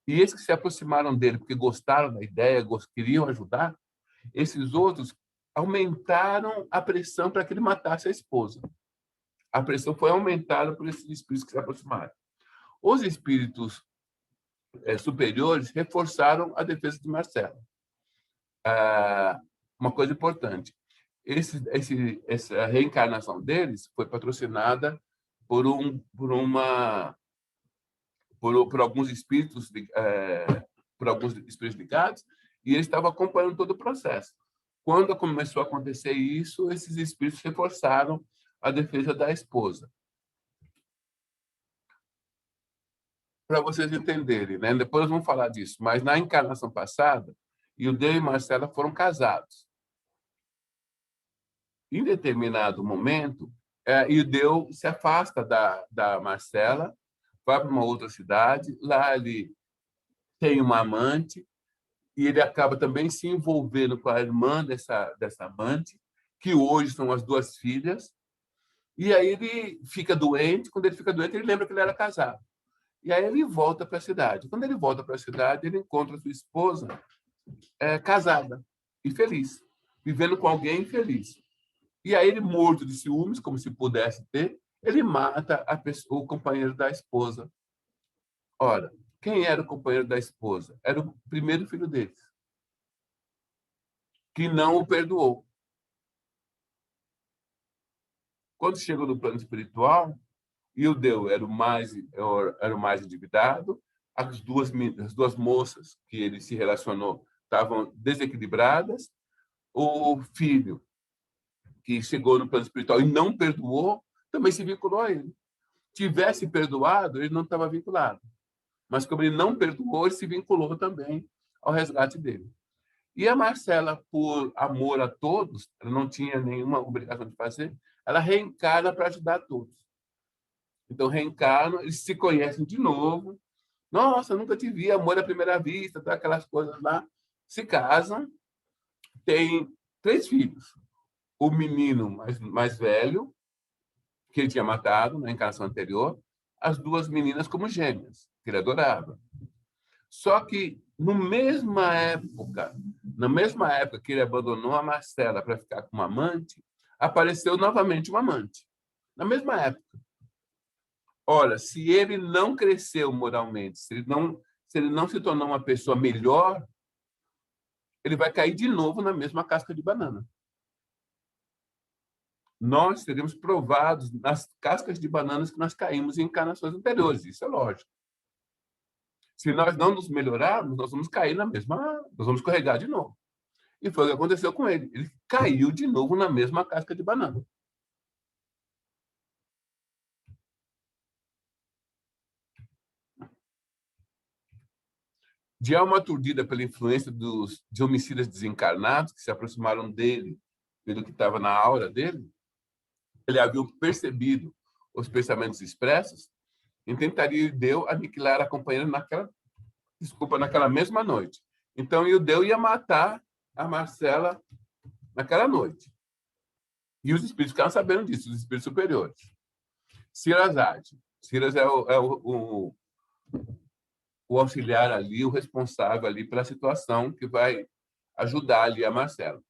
E esses que se aproximaram dele porque gostaram da ideia, queriam ajudar, esses outros aumentaram a pressão para que ele matasse a esposa. A pressão foi aumentada por esses espíritos que se aproximaram. Os espíritos superiores reforçaram a defesa de Marcelo. Uma coisa importante, essa reencarnação deles foi patrocinada por alguns espíritos ligados, e eles estavam acompanhando todo o processo. Quando começou a acontecer isso, esses espíritos reforçaram a defesa da esposa. Para vocês entenderem, né? Depois vamos falar disso, mas na encarnação passada, Ildeu e Marcela foram casados. Em determinado momento, Ildeu se afasta da Marcela, vai para uma outra cidade, lá ele tem uma amante, e ele acaba também se envolvendo com a irmã dessa amante, que hoje são as duas filhas, e aí ele fica doente. Quando ele fica doente, ele lembra que ele era casado. E aí ele volta para a cidade. Quando ele volta para a cidade, ele encontra sua esposa casada e feliz, vivendo com alguém feliz. E aí ele, morto de ciúmes, como se pudesse ter, ele mata o companheiro da esposa. Ora, quem era o companheiro da esposa? Era o primeiro filho deles, que não o perdoou. Quando chegou no plano espiritual, Ildeu era o mais endividado, as duas moças que ele se relacionou estavam desequilibradas, o filho, que chegou no plano espiritual e não perdoou, também se vinculou a ele. Tivesse perdoado, ele não estava vinculado. Mas como ele não perdoou, ele se vinculou também ao resgate dele. E a Marcela, por amor a todos, ela não tinha nenhuma obrigação de fazer, ela reencarna para ajudar todos. Então, reencarnam, eles se conhecem de novo. Nossa, eu nunca te vi, amor à primeira vista, tá? Aquelas coisas lá. Se casam, tem 3 filhos. O menino mais velho, que ele tinha matado na encarnação anterior, as 2 meninas como gêmeas, que ele adorava. Só que, na mesma época que ele abandonou a Marcela para ficar com uma amante, apareceu novamente uma amante. Na mesma época. Ora, se ele não cresceu moralmente, se ele não se tornou uma pessoa melhor, ele vai cair de novo na mesma casca de banana. Nós seremos provados nas cascas de bananas que nós caímos em encarnações anteriores. Isso é lógico. Se nós não nos melhorarmos, nós vamos cair nós vamos escorregar de novo. E foi o que aconteceu com ele. Ele caiu de novo na mesma casca de banana. De alma aturdida pela influência de homicidas desencarnados que se aproximaram dele, pelo que estava na aura dele, ele havia percebido os pensamentos expressos e tentaria Ildeu aniquilar a companheira naquela mesma noite. Então, Ildeu ia matar a Marcela naquela noite. E os espíritos ficaram sabendo disso, os espíritos superiores. Silas age. Silas é o auxiliar ali, o responsável ali pela situação que vai ajudar ali a Marcela.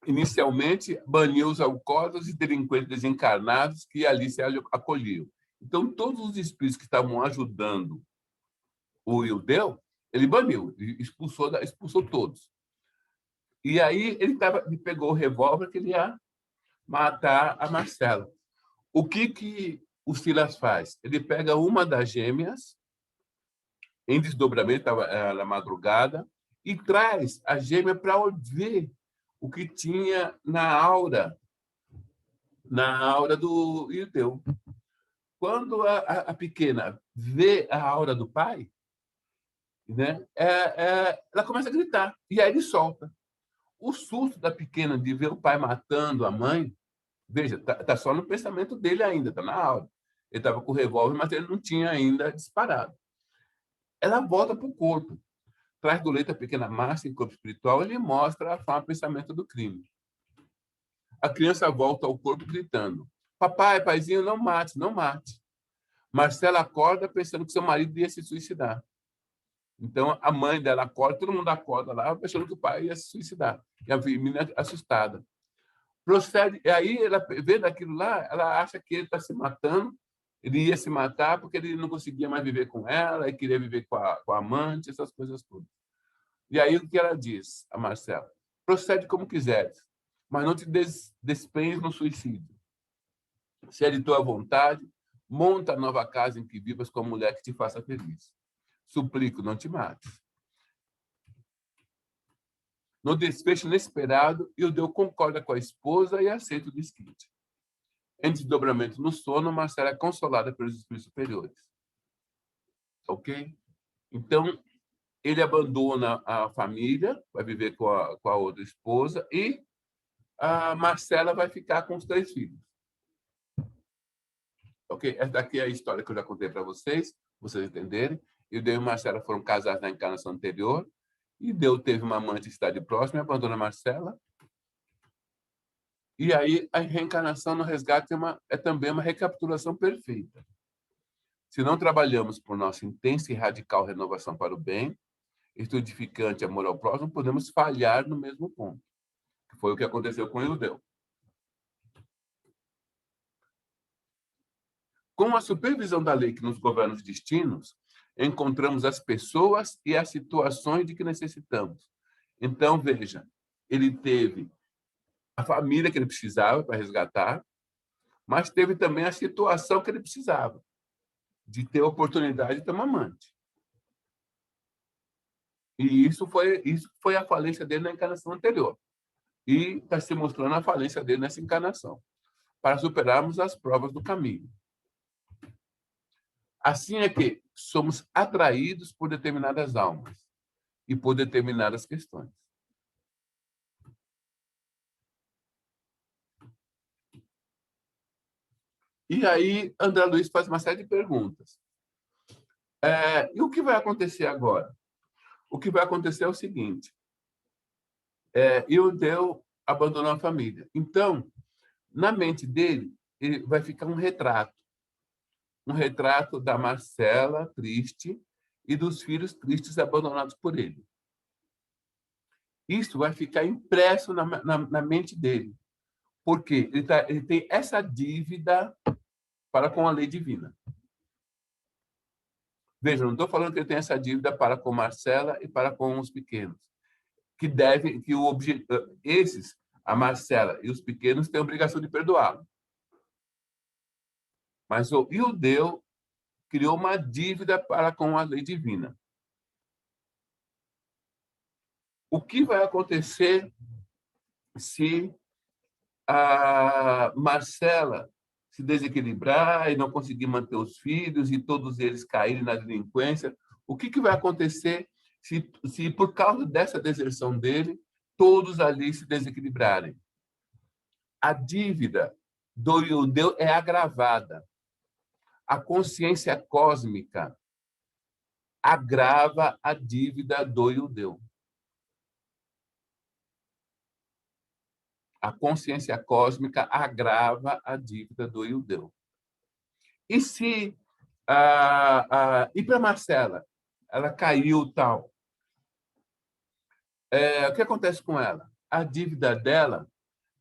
Inicialmente, baniu os alcoólatras e delinquentes desencarnados que ali se acolhiam. Então, todos os espíritos que estavam ajudando o Ildeu, ele baniu, expulsou todos. E aí ele pegou o revólver que ele ia matar a Marcela. O que o Silas faz? Ele pega uma das gêmeas, em desdobramento, era na madrugada, e traz a gêmea para ver o que tinha na aura do Ildeu. Quando a pequena vê a aura do pai, né, ela começa a gritar, e aí ele solta. O susto da pequena de ver o pai matando a mãe, veja, tá só no pensamento dele ainda, está na aura. Ele estava com o revólver, mas ele não tinha ainda disparado. Ela volta para o corpo. Traz do leito a pequena Márcia em corpo espiritual e lhe mostra a forma de pensamento do crime. A criança volta ao corpo gritando: papai, paizinho, não mate, não mate. Marcela acorda pensando que seu marido ia se suicidar. Então, a mãe dela acorda, todo mundo acorda lá, pensando que o pai ia se suicidar. E a menina assustada. Procede, e aí ela vê daquilo lá, ela acha que ele está se matando, ele ia se matar porque ele não conseguia mais viver com ela, e queria viver com a amante, essas coisas todas. E aí o que ela diz, a Marcela? Procede como quiseres, mas não te despenhes no suicídio. Se é de tua vontade, monta a nova casa em que vivas com a mulher que te faça feliz. Suplico, não te mates. No desfecho inesperado, Ildeu concorda com a esposa e aceita o desquite. Em desdobramento no sono, Marcela é consolada pelos espíritos superiores. Ok? Então, ele abandona a família, vai viver com a outra esposa, e a Marcela vai ficar com os 3 filhos. Ok? Essa daqui é a história que eu já contei para vocês entenderem. Ildeu e Marcela foram casados na encarnação anterior, e Ildeu teve uma amante em cidade próxima e abandona Marcela. E aí a reencarnação no resgate é também uma recapitulação perfeita. Se não trabalhamos por nossa intensa e radical renovação para o bem, estudificante amor ao próximo, podemos falhar no mesmo ponto. Que foi o que aconteceu com Ildeu. Com a supervisão da lei que nos governa os destinos, encontramos as pessoas e as situações de que necessitamos. Então, veja, ele teve a família que ele precisava para resgatar, mas teve também a situação que ele precisava, de ter a oportunidade de ter uma amante. E isso foi a falência dele na encarnação anterior. E está se mostrando a falência dele nessa encarnação, para superarmos as provas do caminho. Assim é que somos atraídos por determinadas almas e por determinadas questões. E aí, André Luiz faz uma série de perguntas. E o que vai acontecer agora? O que vai acontecer é o seguinte: E o Deu abandonou a família. Então, na mente dele, ele vai ficar um retrato da Marcela triste e dos filhos tristes abandonados por ele. Isso vai ficar impresso na mente dele. Por quê? Ele tem essa dívida para com a lei divina. Veja, não estou falando que ele tem essa dívida para com Marcela e para com os pequenos. Esses, a Marcela e os pequenos, têm a obrigação de perdoá-lo. Mas o Ildeu criou uma dívida para com a lei divina. O que vai acontecer se a Marcela se desequilibrar e não conseguir manter os filhos e todos eles caírem na delinquência? O que vai acontecer se por causa dessa deserção dele, todos ali se desequilibrarem? A dívida do Ildeu é agravada. A consciência cósmica agrava a dívida do Ildeu. A consciência cósmica agrava a dívida do Ildeu. E se e para Marcela, ela caiu tal, o que acontece com ela? A dívida dela,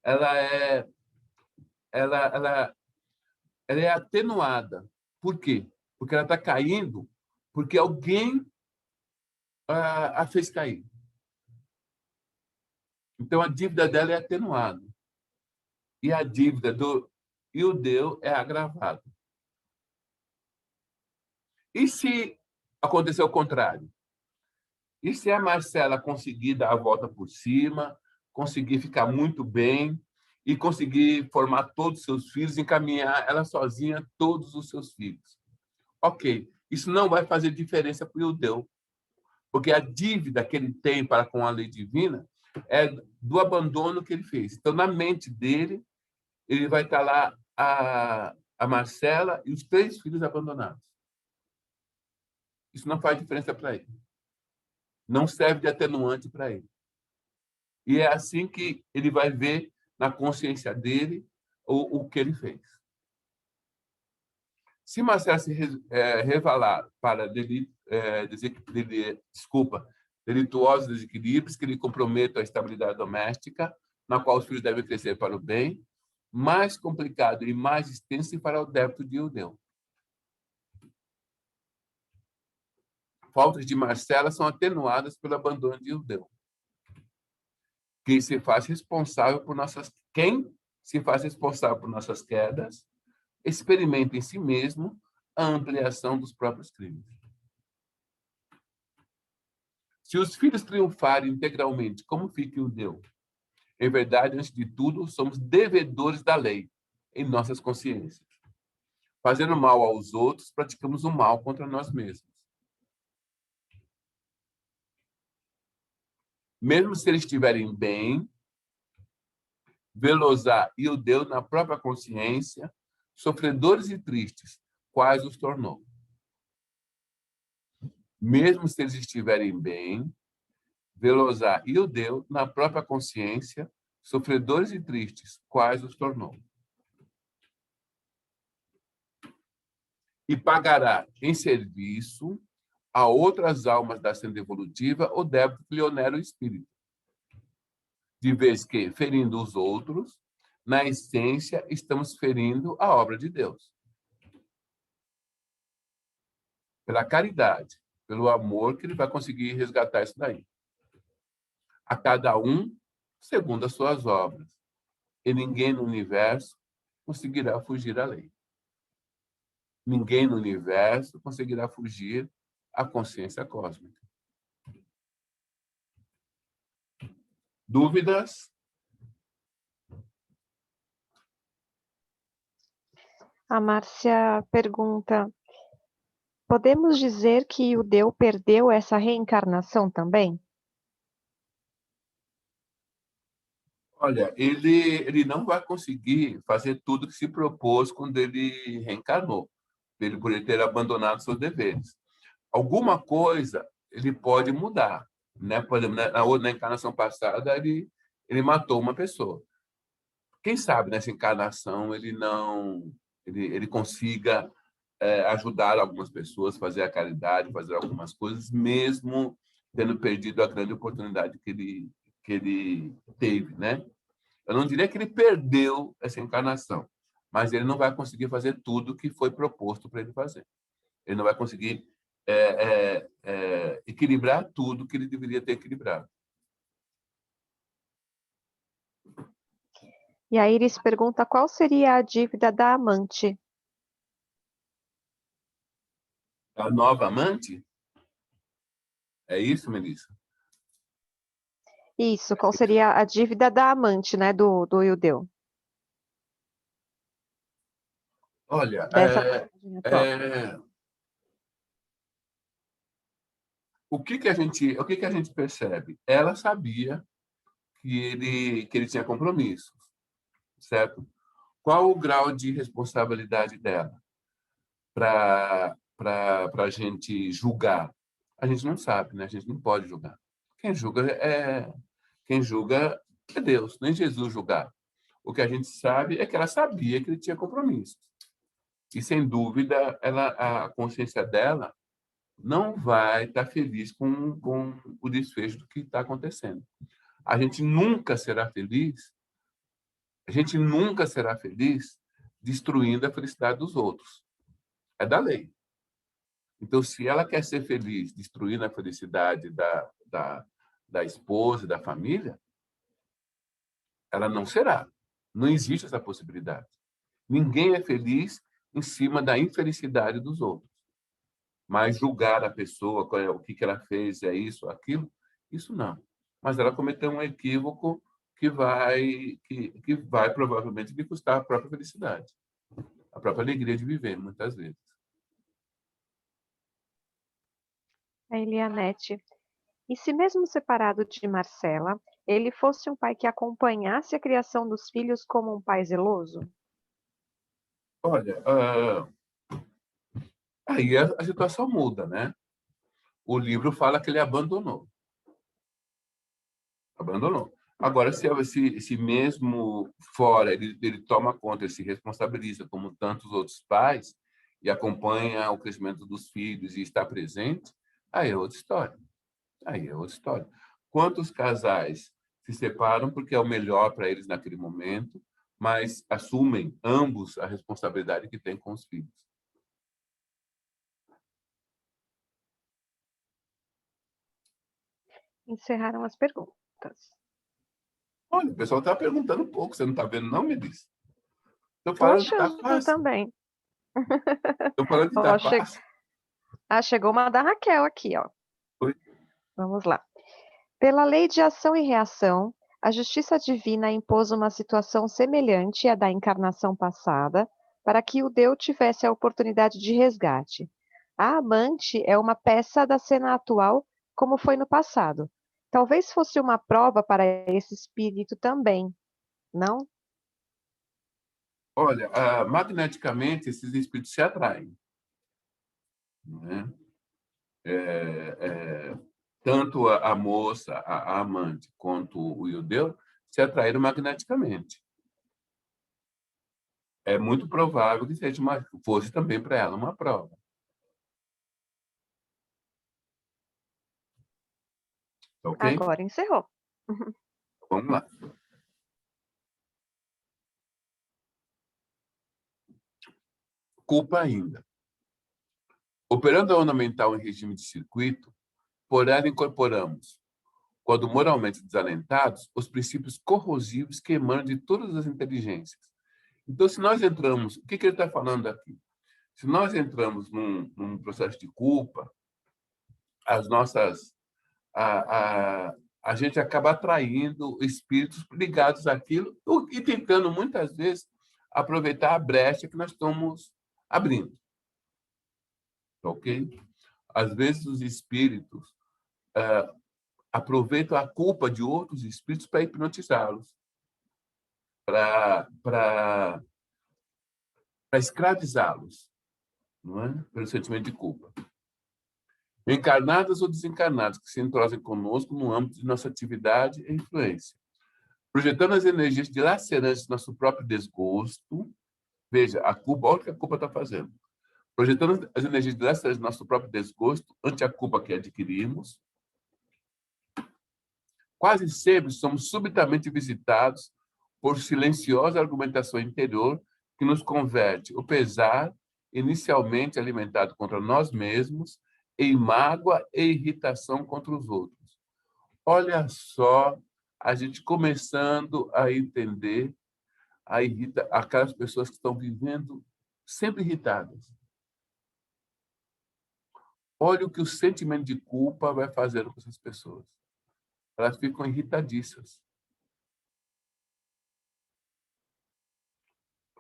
ela é atenuada. Por quê? Porque ela está caindo porque alguém a fez cair. Então, a dívida dela é atenuada. E a dívida do Ildeu é agravada. E se acontecer o contrário? E se a Marcela conseguir dar a volta por cima, conseguir ficar muito bem e conseguir formar todos os seus filhos, encaminhar ela sozinha todos os seus filhos? Ok, isso não vai fazer diferença para o Ildeu, porque a dívida que ele tem para com a lei divina é do abandono que ele fez. Então, na mente dele, ele vai estar lá a Marcela e os 3 filhos abandonados. Isso não faz diferença para ele. Não serve de atenuante para ele. E é assim que ele vai ver na consciência dele o que ele fez. Se Marcela se revelar para delituosos desequilíbrios que lhe comprometam a estabilidade doméstica, na qual os filhos devem crescer para o bem, mais complicado e mais extenso se fará o débito de Ildeu. Faltas de Marcela são atenuadas pelo abandono de Ildeu. Quem se faz responsável por nossas quedas, experimenta em si mesmo a ampliação dos próprios crimes. Se os filhos triunfarem integralmente, como fica Ildeu? Em verdade, antes de tudo, somos devedores da lei em nossas consciências. Fazendo mal aos outros, praticamos o mal contra nós mesmos. Mesmo se eles estiverem bem, Velozar e Ildeu, na própria consciência, sofredores e tristes, quais os tornou. Mesmo se eles estiverem bem, Velozar e Ildeu, na própria consciência, sofredores e tristes, quais os tornou. E pagará em serviço a outras almas da senda evolutiva o débito que lhe onera o espírito. De vez que, ferindo os outros, na essência, estamos ferindo a obra de Deus. Pela caridade, pelo amor, que ele vai conseguir resgatar isso daí. A cada um, segundo as suas obras. E ninguém no universo conseguirá fugir à lei. Ninguém no universo conseguirá fugir à consciência cósmica. Dúvidas? A Márcia pergunta: podemos dizer que o Ildeu perdeu essa reencarnação também? Olha, ele não vai conseguir fazer tudo que se propôs quando ele reencarnou, por ele ter abandonado seus deveres. Alguma coisa ele pode mudar, né? Por exemplo, na encarnação passada, ele matou uma pessoa. Quem sabe nessa encarnação ele consiga ajudar algumas pessoas, fazer a caridade, fazer algumas coisas, mesmo tendo perdido a grande oportunidade que ele teve, né? Eu não diria que ele perdeu essa encarnação, mas ele não vai conseguir fazer tudo que foi proposto para ele fazer. Ele não vai conseguir equilibrar tudo que ele deveria ter equilibrado. E a Iris pergunta qual seria a dívida da amante. A nova amante? É isso, Melissa? Isso, qual seria a dívida da amante, né, do Ildeu? Olha, Dessa personagem atual. o que que a gente percebe? Ela sabia que ele tinha compromissos, certo? Qual o grau de responsabilidade dela para a gente julgar? A gente não sabe, né? A gente não pode julgar. Quem julga é Deus, nem Jesus julgar. O que a gente sabe é que ela sabia que ele tinha compromissos. E, sem dúvida, a consciência dela não vai estar feliz com o desfecho do que está acontecendo. A gente nunca será feliz destruindo a felicidade dos outros. É da lei. Então, se ela quer ser feliz destruindo a felicidade da esposa e da família, ela não será. Não existe essa possibilidade. Ninguém é feliz em cima da infelicidade dos outros. Mas julgar a pessoa, o que ela fez, é isso, aquilo, isso não. Mas ela cometeu um equívoco que vai provavelmente lhe custar a própria felicidade, a própria alegria de viver, muitas vezes. A Elianete. E se mesmo separado de Marcela, ele fosse um pai que acompanhasse a criação dos filhos como um pai zeloso? Olha, aí a situação muda, né? O livro fala que ele abandonou. Abandonou. Agora, se mesmo fora ele toma conta, ele se responsabiliza como tantos outros pais e acompanha o crescimento dos filhos e está presente, aí é outra história. Aí é outra história. Quantos casais se separam porque é o melhor para eles naquele momento, mas assumem ambos a responsabilidade que têm com os filhos? Encerraram as perguntas. Olha, o pessoal está perguntando um pouco, você não está vendo, não, Melissa? Estou Tô falando que está achando fácil. também. Estou falando que Ó, está fácil. chegou uma da Raquel aqui, ó. Oi? Vamos lá. Pela lei de ação e reação, a justiça divina impôs uma situação semelhante à da encarnação passada, para que o Deus tivesse a oportunidade de resgate. A amante é uma peça da cena atual, como foi no passado. Talvez fosse uma prova para esse espírito também, não? Olha, magneticamente, esses espíritos se atraem. Né? Tanto a moça, a amante, quanto o Ildeu se atraíram magneticamente. É muito provável que fosse também para ela uma prova. Ok? Agora encerrou. Vamos lá. Culpa ainda. Operando a onda mental em regime de circuito, por ela incorporamos, quando moralmente desalentados, os princípios corrosivos que emanam de todas as inteligências. Então, se nós entramos... O que ele está falando aqui? Se nós entramos num processo de culpa, as nossas... A gente acaba atraindo espíritos ligados àquilo e tentando, muitas vezes, aproveitar a brecha que nós estamos abrindo. Ok? Às vezes, os espíritos aproveitam a culpa de outros espíritos para hipnotizá-los, para escravizá-los, não é? Pelo sentimento de culpa. encarnados ou desencarnados, que se entrosem conosco no âmbito de nossa atividade e influência, projetando as energias dilacerantes do nosso próprio desgosto. Veja, a culpa, olha o que a culpa está fazendo. Projetando as energias dilacerantes do nosso próprio desgosto ante a culpa que adquirimos. Quase sempre somos subitamente visitados por silenciosa argumentação interior que nos converte o pesar, inicialmente alimentado contra nós mesmos, em mágoa e irritação contra os outros. Olha só, a gente começando a entender aquelas pessoas que estão vivendo sempre irritadas. Olha o que o sentimento de culpa vai fazer com essas pessoas. Elas ficam irritadiças.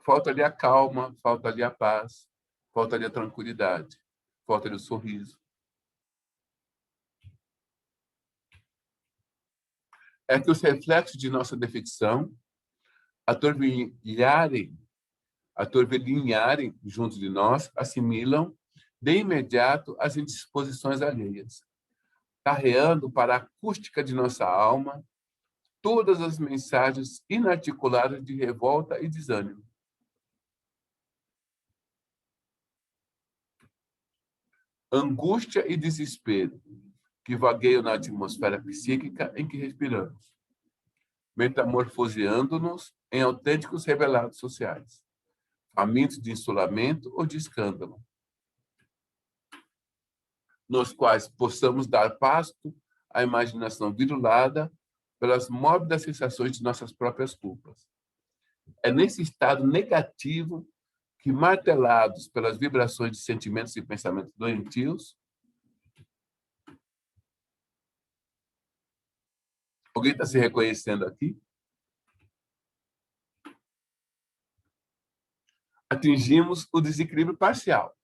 Falta ali a calma, falta ali a paz, falta ali a tranquilidade, falta ali o sorriso. É que os reflexos de nossa defecção atorvilharem junto de nós, assimilam de imediato as indisposições alheias, carreando para a acústica de nossa alma todas as mensagens inarticuladas de revolta e desânimo. Angústia e desespero que vagueiam na atmosfera psíquica em que respiramos, metamorfoseando-nos em autênticos revelados sociais, famintos de insulamento ou de escândalo, nos quais possamos dar pasto à imaginação virulada pelas mórbidas sensações de nossas próprias culpas. É nesse estado negativo que, martelados pelas vibrações de sentimentos e pensamentos doentios, alguém está se reconhecendo aqui? Atingimos o desequilíbrio parcial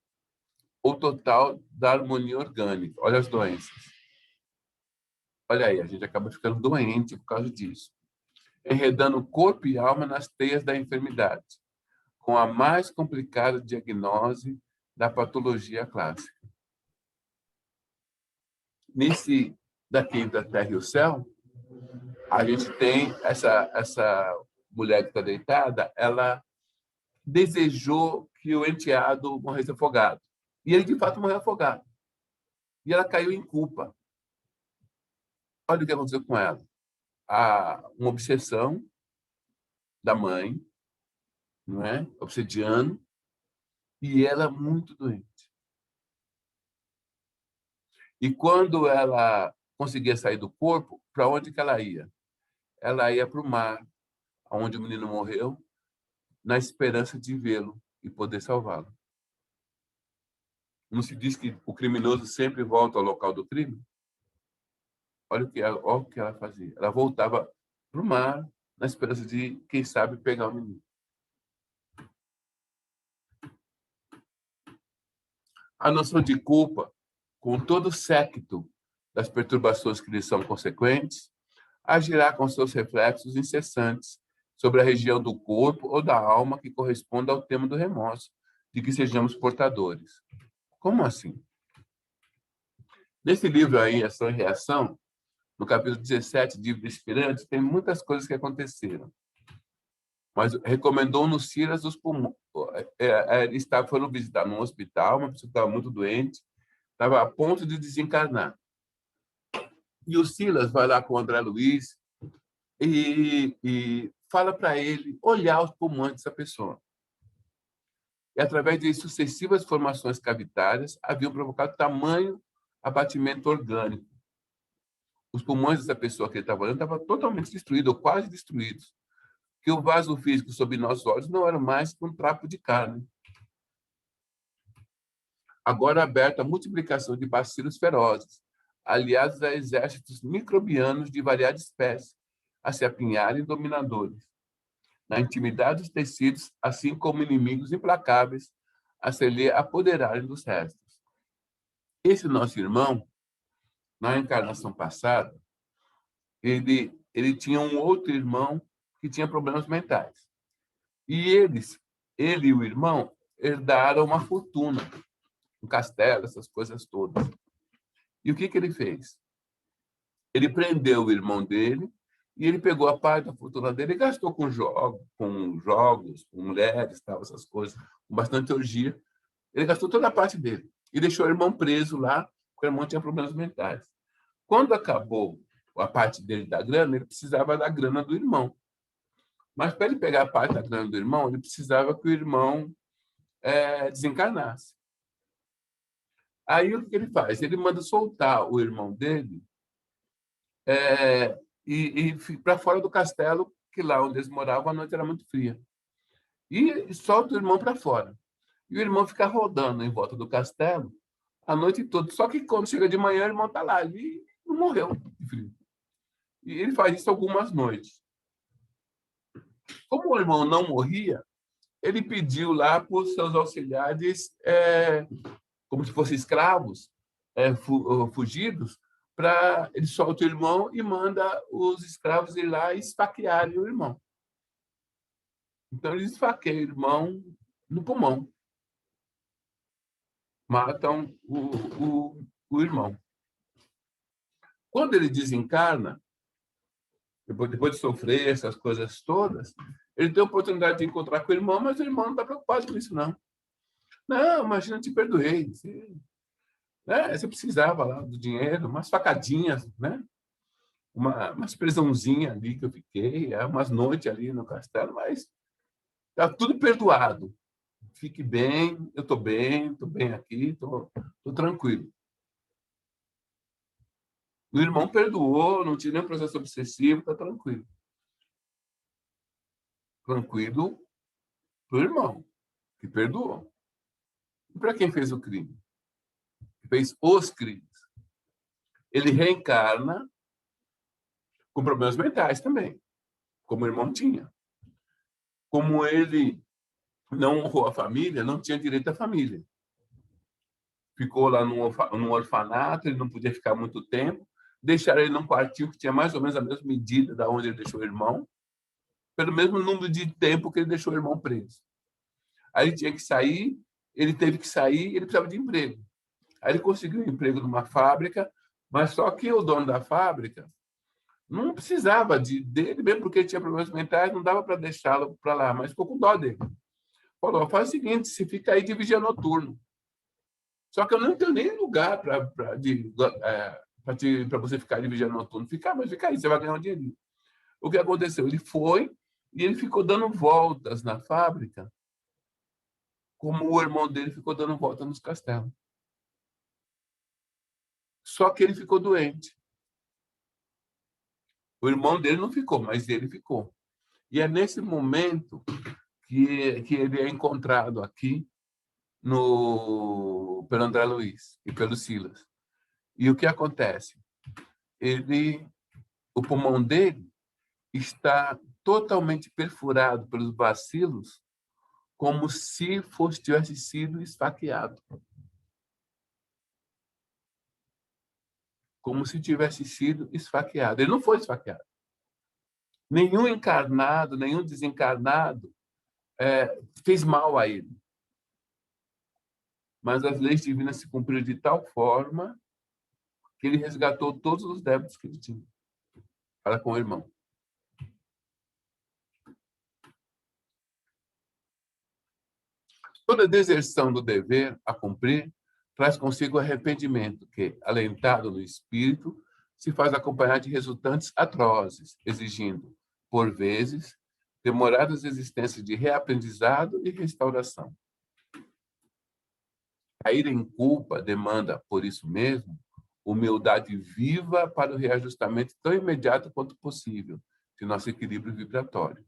ou total da harmonia orgânica. Olha as doenças. Olha aí, a gente acaba ficando doente por causa disso. Enredando corpo e alma nas teias da enfermidade, com a mais complicada diagnose da patologia clássica. Nesse daqui da Terra e o Céu, a gente tem essa mulher que está deitada, ela desejou que o enteado morresse afogado. E ele, de fato, morreu afogado. E ela caiu em culpa. Olha o que aconteceu com ela. Uma obsessão da mãe, não é? Obsediando, e ela muito doente. E quando ela conseguia sair do corpo, para onde que ela ia? Ela ia para o mar, onde o menino morreu, na esperança de vê-lo e poder salvá-lo. Não se diz que o criminoso sempre volta ao local do crime? Olha o que ela fazia. Ela voltava para o mar, na esperança de, quem sabe, pegar o menino. A noção de culpa, com todo o séquito das perturbações que lhe são consequentes, agirá com seus reflexos incessantes sobre a região do corpo ou da alma que corresponda ao tema do remorso, de que sejamos portadores. Como assim? Nesse livro aí, Ação e Reação, no capítulo 17, Dívida Expirante, tem muitas coisas que aconteceram. Mas recomendou-nos Silas dos pulmões. Foram visitar num hospital, uma pessoa que estava muito doente, estava a ponto de desencarnar. E o Silas vai lá com o André Luiz e fala para ele olhar os pulmões dessa pessoa. E, através de sucessivas formações cavitárias, haviam provocado tamanho abatimento orgânico. Os pulmões dessa pessoa que ele estava olhando estavam totalmente destruídos, ou quase destruídos. Que o vaso físico sob nossos olhos não era mais que um trapo de carne. Agora aberta a multiplicação de bacilos ferozes, aliados a exércitos microbianos de variada espécie, a se apinharem dominadores. Na intimidade dos tecidos, assim como inimigos implacáveis, a se lhe apoderarem dos restos. Esse nosso irmão, na encarnação passada, ele tinha um outro irmão que tinha problemas mentais. E ele e o irmão, herdaram uma fortuna, um castelo, essas coisas todas. E o que ele fez? Ele prendeu o irmão dele e ele pegou a parte da fortuna dele e gastou com jogos, com mulheres, tal, essas coisas, com bastante orgia. Ele gastou toda a parte dele e deixou o irmão preso lá, porque o irmão tinha problemas mentais. Quando acabou a parte dele da grana, ele precisava da grana do irmão. Mas para ele pegar a parte da grana do irmão, ele precisava que o irmão desencarnasse. Aí o que ele faz? Ele manda soltar o irmão dele e para fora do castelo, que lá onde eles moravam a noite era muito fria. E solta o irmão para fora. E o irmão fica rodando em volta do castelo a noite toda. Só que quando chega de manhã, o irmão está lá. Ele não morreu de frio. E ele faz isso algumas noites. Como o irmão não morria, ele pediu lá para os seus auxiliares, como se fossem escravos, fugidos, para ele solta o irmão e manda os escravos ir lá e esfaquearem o irmão. Então, eles esfaqueiam o irmão no pulmão. Matam o irmão. Quando ele desencarna, depois de sofrer essas coisas todas, ele tem a oportunidade de encontrar com o irmão, mas o irmão não está preocupado com isso, não. Não, imagina, eu te perdoei. Você precisava lá do dinheiro, umas facadinhas, né? Umas prisãozinha ali que eu fiquei, umas noites ali no castelo, mas está tudo perdoado. Fique bem, eu estou bem aqui, estou tranquilo. O irmão perdoou, não tinha nenhum processo obsessivo, está tranquilo. Tranquilo para o irmão, que perdoou. E para quem fez o crime? Que fez os crimes. Ele reencarna com problemas mentais também, como o irmão tinha. Como ele não honrou a família, não tinha direito à família. Ficou lá num orfanato, ele não podia ficar muito tempo. Deixaram ele num quartinho que tinha mais ou menos a mesma medida da onde ele deixou o irmão, pelo mesmo número de tempo que ele deixou o irmão preso. Aí ele tinha que sair, ele teve que sair, ele precisava de emprego. Aí ele conseguiu um emprego numa fábrica, mas só que o dono da fábrica não precisava dele, mesmo porque ele tinha problemas mentais, não dava para deixá-lo para lá, mas ficou com dó dele. Falou, faz o seguinte, você fica aí de vigia noturno. Só que eu não tenho nem lugar para você ficar de vigia noturno. Mas fica aí, você vai ganhar um dinheirinho. O que aconteceu? Ele foi e ele ficou dando voltas na fábrica, como o irmão dele ficou dando voltas nos castelos. Só que ele ficou doente. O irmão dele não ficou, mas ele ficou. E é nesse momento que ele é encontrado aqui pelo André Luiz e pelo Silas. E o que acontece? O pulmão dele está totalmente perfurado pelos bacilos, como se tivesse sido esfaqueado. Como se tivesse sido esfaqueado. Ele não foi esfaqueado. Nenhum encarnado, nenhum desencarnado fez mal a ele. Mas as leis divinas se cumpriram de tal forma que ele resgatou todos os débitos que ele tinha para com o irmão. Toda deserção do dever a cumprir traz consigo arrependimento, que, alentado no espírito, se faz acompanhar de resultantes atrozes, exigindo, por vezes, demoradas existências de reaprendizado e restauração. Cair em culpa demanda, por isso mesmo, humildade viva para o reajustamento tão imediato quanto possível de nosso equilíbrio vibratório.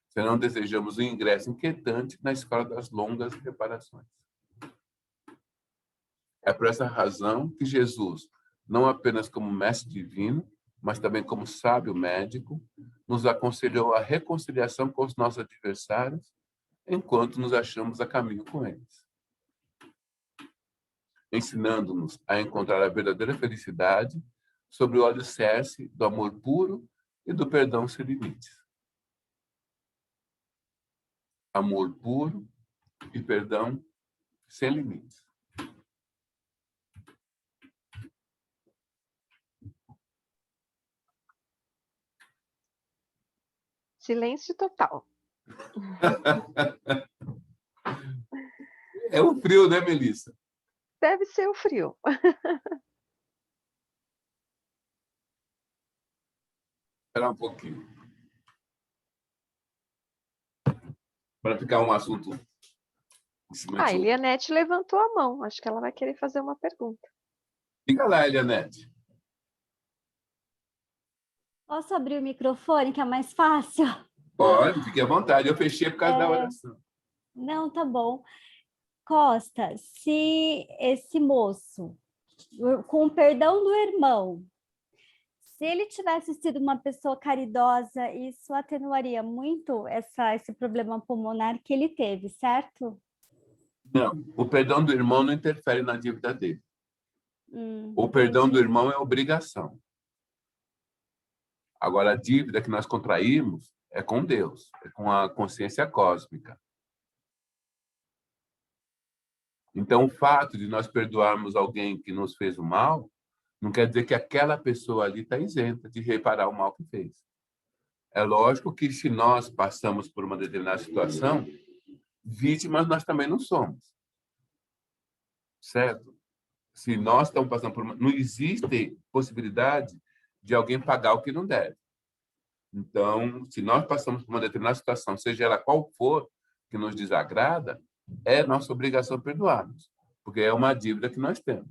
Senão desejamos um ingresso inquietante na escola das longas reparações. É por essa razão que Jesus, não apenas como mestre divino, mas também como sábio médico, nos aconselhou a reconciliação com os nossos adversários, enquanto nos achamos a caminho com eles, ensinando-nos a encontrar a verdadeira felicidade sobre o alicerce do amor puro e do perdão sem limites. Amor puro e perdão sem limites. Silêncio total. É o frio, né, Melissa? Deve ser o frio. Esperar um pouquinho. Para ficar um assunto em cima A de outro. Elianete levantou a mão. Acho que ela vai querer fazer uma pergunta. Fica lá, Elianete. Posso abrir o microfone, que é mais fácil? Pode, fique à vontade. Eu fechei por causa da oração. Não, tá bom. Costa, se esse moço, com o perdão do irmão, se ele tivesse sido uma pessoa caridosa, isso atenuaria muito esse problema pulmonar que ele teve, certo? Não, o perdão do irmão não interfere na dívida dele. O perdão do irmão é obrigação. Agora, a dívida que nós contraímos é com Deus, é com a consciência cósmica. Então, o fato de nós perdoarmos alguém que nos fez o mal, não quer dizer que aquela pessoa ali está isenta de reparar o mal que fez. É lógico que se nós passamos por uma determinada situação, vítimas nós também não somos. Certo? Se nós estamos passando por uma... Não existe possibilidade de alguém pagar o que não deve. Então, se nós passamos por uma determinada situação, seja ela qual for, que nos desagrada, é nossa obrigação perdoarmos, porque é uma dívida que nós temos.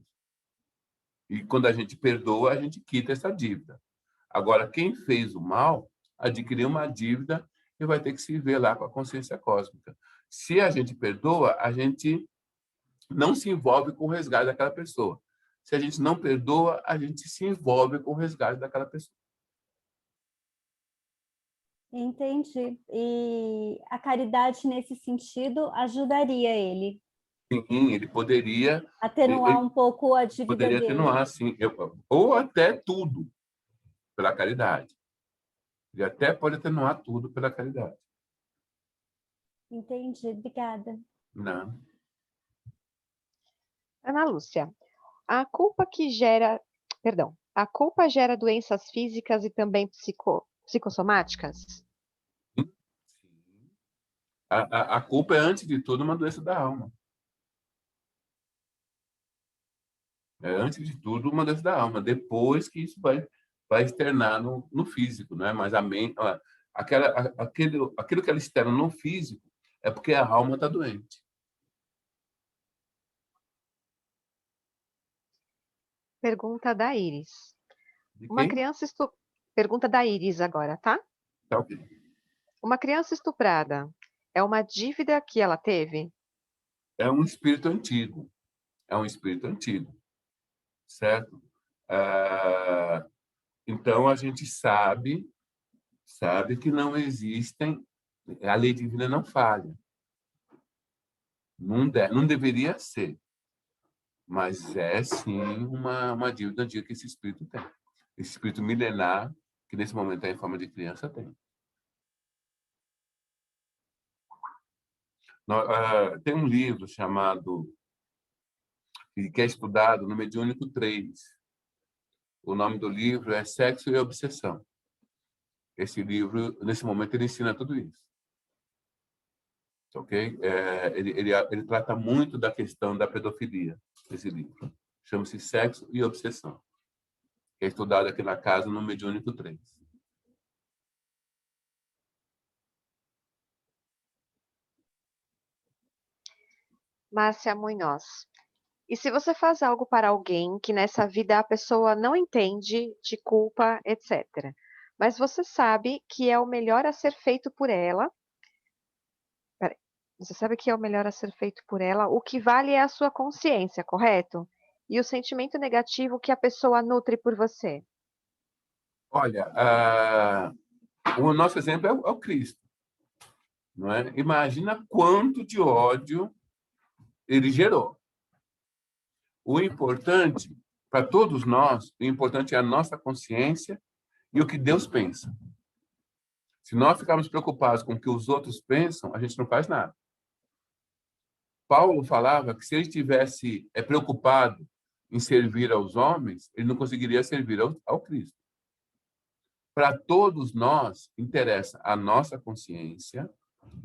E quando a gente perdoa, a gente quita essa dívida. Agora, quem fez o mal adquiriu uma dívida e vai ter que se ver lá com a consciência cósmica. Se a gente perdoa, a gente não se envolve com o resgate daquela pessoa. Se a gente não perdoa, a gente se envolve com o resgate daquela pessoa. Entendi. E a caridade, nesse sentido, ajudaria ele Sim, ele poderia... atenuar um pouco a dívida poderia dele. atenuar, sim. Ou até tudo pela caridade. Ele até pode atenuar tudo pela caridade. Entendi. Obrigada. Não. Ana Lúcia, a culpa gera doenças físicas e também psicossomáticas? Sim. A culpa é, antes de tudo, uma doença da alma. É, antes de tudo, uma doença da alma. Depois que isso vai externar no físico, né? Mas a mente, aquilo que ela externa no físico é porque a alma está doente. Pergunta da Iris. De Uma quem? criança Pergunta da Iris agora, tá? Tá ok. Uma criança estuprada é uma dívida que ela teve? É um espírito antigo. É um espírito antigo. Certo? Então, a gente sabe que não existem... A lei divina não falha. Não deveria ser. Mas é, sim, uma dívida antiga que esse espírito tem. Esse espírito milenar, que nesse momento é em forma de criança, tem. Tem um livro chamado, que é estudado no Mediúnico 3. O nome do livro é Sexo e Obsessão. Esse livro, nesse momento, ele ensina tudo isso. Ok? Ele trata muito da questão da pedofilia, esse livro. Chama-se Sexo e Obsessão. Que é estudado aqui na casa no Mediúnico 3. Márcia Munhoz. E se você faz algo para alguém que nessa vida a pessoa não entende, te culpa, etc. Mas você sabe que é o melhor a ser feito por ela. Você sabe que é o melhor a ser feito por ela. O que vale é a sua consciência, correto? E o sentimento negativo que a pessoa nutre por você. Olha, o nosso exemplo é o Cristo. Não é? Imagina quanto de ódio ele gerou. O importante, para todos nós, o importante é a nossa consciência e o que Deus pensa. Se nós ficarmos preocupados com o que os outros pensam, a gente não faz nada. Paulo falava que se ele estivesse preocupado em servir aos homens, ele não conseguiria servir ao Cristo. Para todos nós, interessa a nossa consciência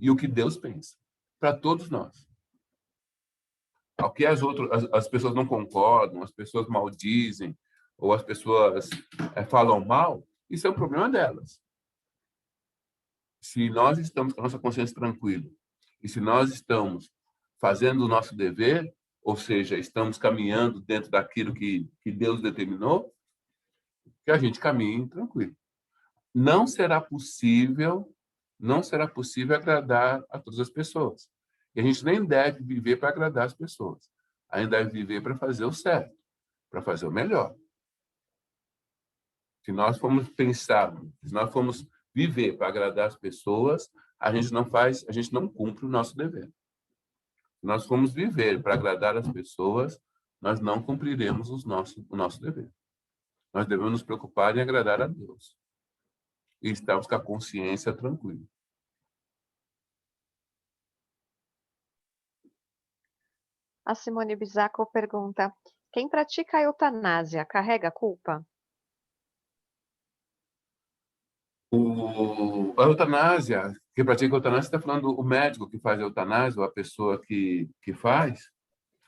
e o que Deus pensa. Para todos nós. Ao que as pessoas não concordam, as pessoas maldizem, ou as pessoas falam mal, isso é um problema delas. Se nós estamos com a nossa consciência tranquila, e se nós estamos fazendo o nosso dever, ou seja, estamos caminhando dentro daquilo que Deus determinou, que a gente caminhe tranquilo. Não será possível agradar a todas as pessoas. E a gente nem deve viver para agradar as pessoas. A gente deve viver para fazer o certo, para fazer o melhor. Se nós formos pensar, se nós formos viver para agradar as pessoas, a gente não cumpre o nosso dever. Se nós formos viver para agradar as pessoas, nós não cumpriremos o nosso dever. Nós devemos nos preocupar em agradar a Deus. E estarmos com a consciência tranquila. A Simone Bisaco pergunta: quem pratica a eutanásia carrega a culpa? A eutanásia, quem pratica a eutanásia, está falando o médico que faz a eutanásia, ou a pessoa que faz?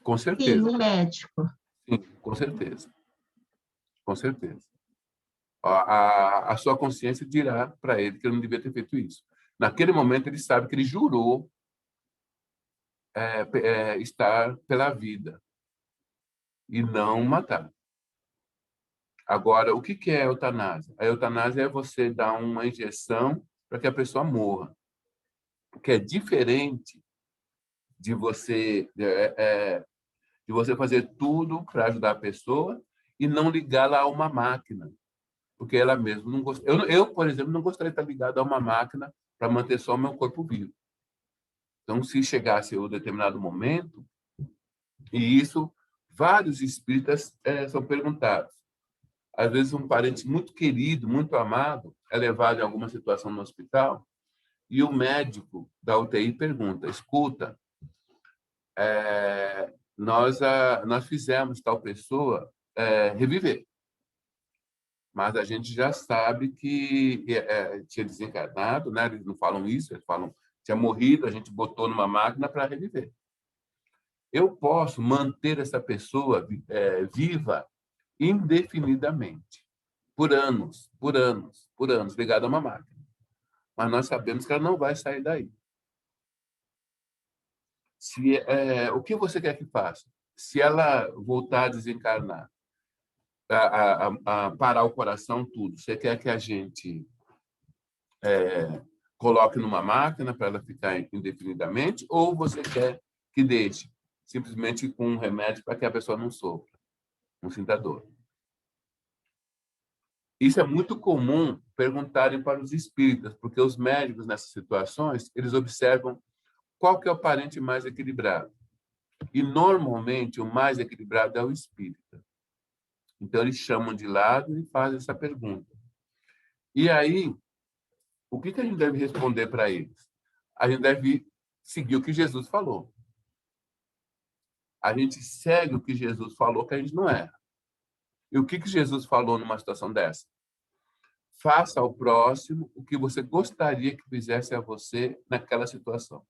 Com certeza. Sim, o médico. Sim, com certeza. Com certeza. A sua consciência dirá para ele que ele não devia ter feito isso. Naquele momento, ele sabe que ele jurou estar pela vida e não matar. Agora, o que é a eutanásia? A eutanásia é você dar uma injeção para que a pessoa morra, que é diferente de você fazer tudo para ajudar a pessoa e não ligá-la a uma máquina, porque ela mesma não gosta. Eu, por exemplo, não gostaria de estar ligado a uma máquina para manter só o meu corpo vivo. Então, se chegasse um determinado momento, e isso, vários espíritas são perguntados. Às vezes, um parente muito querido, muito amado, é levado em alguma situação no hospital e o médico da UTI pergunta: escuta, nós fizemos tal pessoa reviver, mas a gente já sabe que tinha desencarnado, né? Eles não falam isso, eles falam tinha morrido, a gente botou numa máquina para reviver. Eu posso manter essa pessoa viva indefinidamente, por anos, ligada a uma máquina. Mas nós sabemos que ela não vai sair daí. O que você quer que faça? Se ela voltar a desencarnar, a parar o coração, tudo, você quer que a gente coloque numa máquina para ela ficar indefinidamente, ou você quer que deixe simplesmente com um remédio para que a pessoa não sofra, não sinta dor? Isso é muito comum perguntarem para os espíritas, porque os médicos, nessas situações, eles observam qual que é o parente mais equilibrado. E, normalmente, o mais equilibrado é o espírita. Então, eles chamam de lado e fazem essa pergunta. E aí, o que a gente deve responder para eles? A gente deve seguir o que Jesus falou. A gente segue o que Jesus falou, que a gente não erra. E o que Jesus falou numa situação dessa? Faça ao próximo o que você gostaria que fizesse a você naquela situação.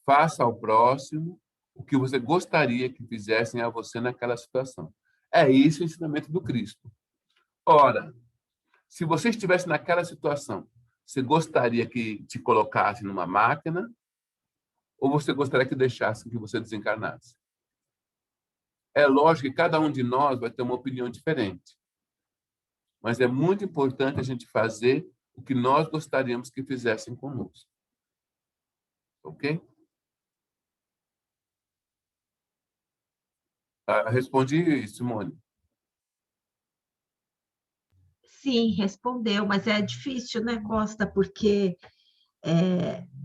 Faça ao próximo o que você gostaria que fizessem a você naquela situação. É isso o ensinamento do Cristo. Ora, se você estivesse naquela situação, você gostaria que te colocasse numa máquina ou você gostaria que deixasse que você desencarnasse? É lógico que cada um de nós vai ter uma opinião diferente. Mas é muito importante a gente fazer o que nós gostaríamos que fizessem conosco. Ok? Respondi, Simone? Sim, respondeu, mas é difícil, né, Costa? Porque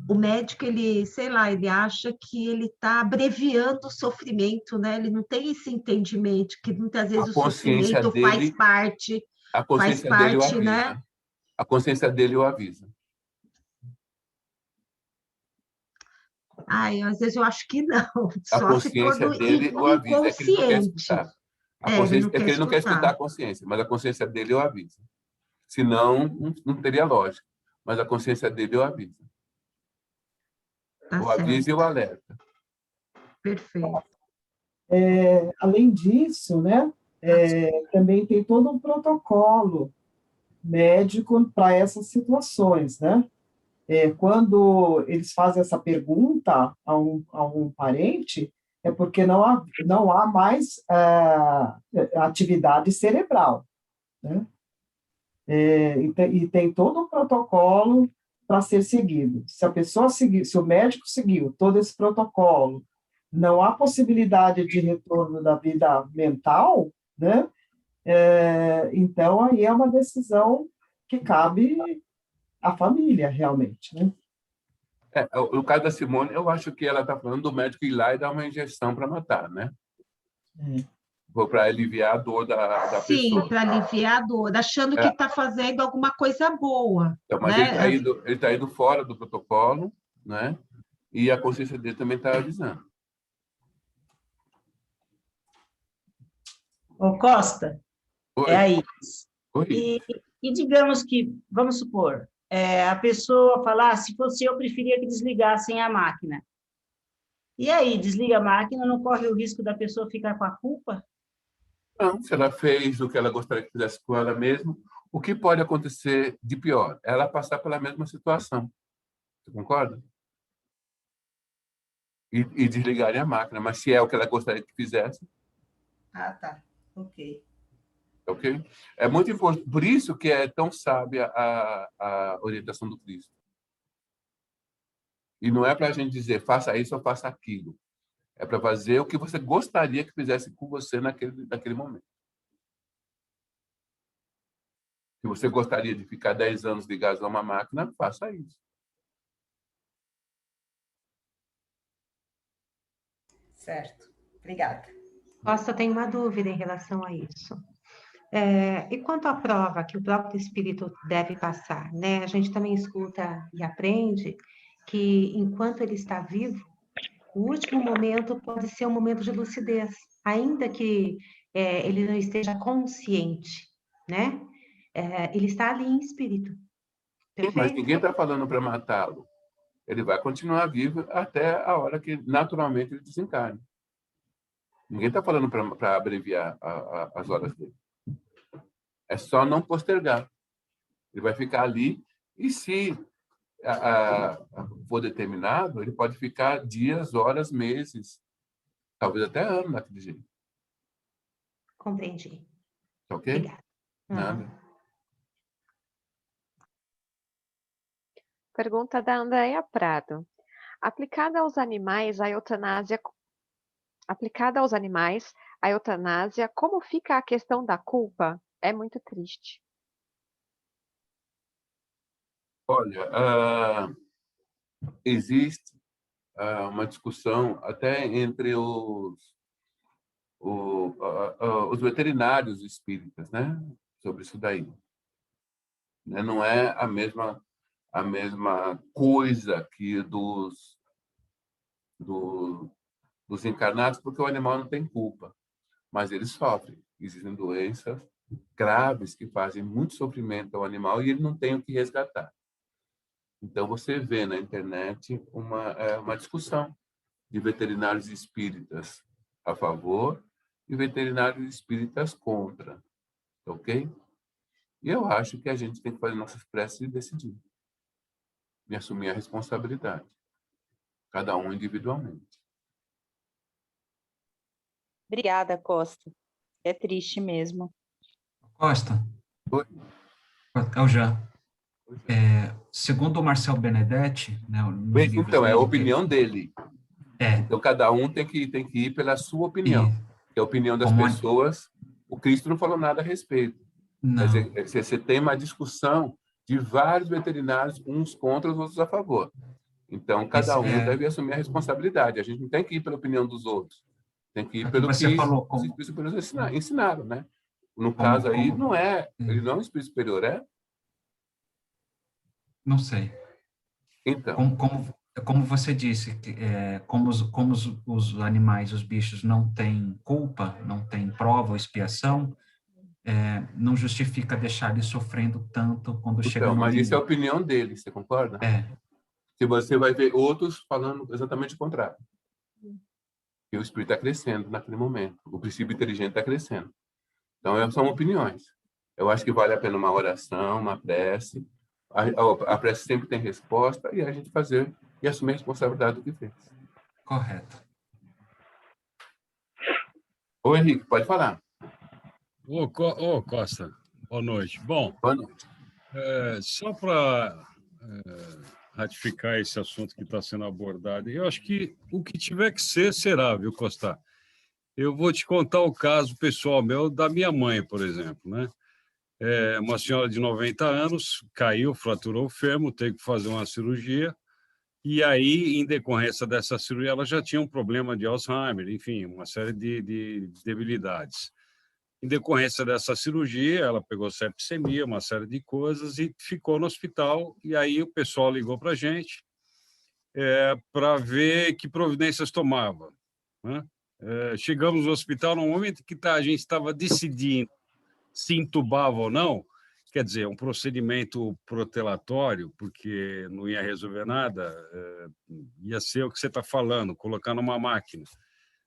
o médico, ele, sei lá, ele acha que ele está abreviando o sofrimento, né? Ele não tem esse entendimento que muitas vezes o sofrimento faz parte, né? A consciência dele o avisa. Às vezes eu acho que não. A Só se for consciência dele o avisa, é que ele não quer escutar. A ele consciência não é que quer ele não quer escutar escutar. a consciência, mas a consciência dele eu aviso. Senão, não teria lógica. Mas a consciência dele eu aviso. Tá O aviso e certo. o alerta. Perfeito. Além disso, né, também tem todo um protocolo médico para essas situações, né? Quando eles fazem essa pergunta a um parente, é porque não há mais atividade cerebral, né? E tem todo um protocolo para ser seguido. Se a pessoa seguir, se o médico seguiu todo esse protocolo, não há possibilidade de retorno da vida mental, né? Então, aí é uma decisão que cabe à família, realmente, né? No caso da Simone, eu acho que ela está falando do médico ir lá e dar uma injeção para matar, né? Para aliviar a dor da Sim, pessoa. para aliviar a dor, achando que está fazendo alguma coisa boa. Então, mas né? ele tá indo fora do protocolo, né? E a consciência dele também está avisando. Ô, Costa, Oi. é aí. Oi. E digamos que, vamos supor, a pessoa falar, se fosse eu, preferia que desligassem a máquina. E aí, desliga a máquina, não corre o risco da pessoa ficar com a culpa? Não, se ela fez o que ela gostaria que fizesse com ela mesma, o que pode acontecer de pior? Ela passar pela mesma situação. Você concorda? E desligarem a máquina. Mas se é o que ela gostaria que fizesse, Ah, tá. Ok. ok? É muito importante. Por isso que é tão sábia a orientação do Cristo. E não é para a gente dizer, faça isso ou faça aquilo. É para fazer o que você gostaria que fizesse com você naquele momento. Se você gostaria de ficar 10 anos ligado a uma máquina, faça isso. Certo. Obrigada. Costa, tem uma dúvida em relação a isso. E quanto à prova que o próprio espírito deve passar, né? A gente também escuta e aprende que, enquanto ele está vivo, o último momento pode ser um momento de lucidez, ainda que ele não esteja consciente, né? Ele está ali em espírito. Mas Perfeito? ninguém está falando para matá-lo. Ele vai continuar vivo até a hora que, naturalmente, ele desencarne. Ninguém está falando para abreviar as horas dele. É só não postergar. Ele vai ficar ali e, se for determinado, ele pode ficar dias, horas, meses, talvez até anos daquele jeito. Compreendi. Ok? Obrigada. Nada. Pergunta da Andréia Prado. Aplicada aos animais, a eutanásia, como fica a questão da culpa? É muito triste. Olha, existe uma discussão até entre os veterinários espíritas, né, sobre isso daí. Não é a mesma coisa que dos encarnados, porque o animal não tem culpa, mas eles sofrem. Existem doenças graves que fazem muito sofrimento ao animal e ele não tem o que resgatar. Então, você vê na internet uma discussão de veterinários espíritas a favor e veterinários espíritas contra. Ok? E eu acho que a gente tem que fazer nossas preces e decidir. E assumir a responsabilidade. Cada um individualmente. Obrigada, Costa. É triste mesmo. Costa, Oi? é o Jean. Segundo o Marcel Benedetti, né, nos livros Então, é a dele, opinião dele. Então, cada um tem que ir pela sua opinião. Que a opinião das pessoas, o Cristo não falou nada a respeito. Não. Quer dizer, você tem uma discussão de vários veterinários, uns contra, os outros a favor. Então, cada um deve assumir a responsabilidade. A gente não tem que ir pela opinião dos outros. Tem que ir pelo que os espíritos superiores ensinaram, né? No caso aí, ele não é um espírito superior, é? Não sei. Então. como você disse, como os animais, os bichos não têm culpa, não têm prova ou expiação, não justifica deixar eles sofrendo tanto quando chega Então, no mas isso é a limite. opinião dele, você concorda? Se você vai ver outros falando exatamente o contrário. Que o espírito está crescendo naquele momento. O princípio inteligente está crescendo. Então, são opiniões. Eu acho que vale a pena uma oração, uma prece. A prece sempre tem resposta e a gente fazer e assumir a responsabilidade do que fez. Correto. Ô, Henrique, pode falar. Ô, Costa, boa noite. Bom, boa noite. Só para ratificar esse assunto que está sendo abordado, eu acho que o que tiver que ser, será, viu, Costa? Eu vou te contar o caso pessoal meu da minha mãe, por exemplo, né? Uma senhora de 90 anos caiu, fraturou o fêmur, teve que fazer uma cirurgia, e aí, em decorrência dessa cirurgia, ela já tinha um problema de Alzheimer, enfim, uma série de debilidades. Em decorrência dessa cirurgia, ela pegou septicemia, uma série de coisas, e ficou no hospital, e aí o pessoal ligou para a gente para ver que providências tomava, né? Chegamos no hospital, no momento que a gente estava decidindo se entubava ou não, quer dizer, um procedimento protelatório, porque não ia resolver nada, ia ser o que você está falando, colocar numa máquina.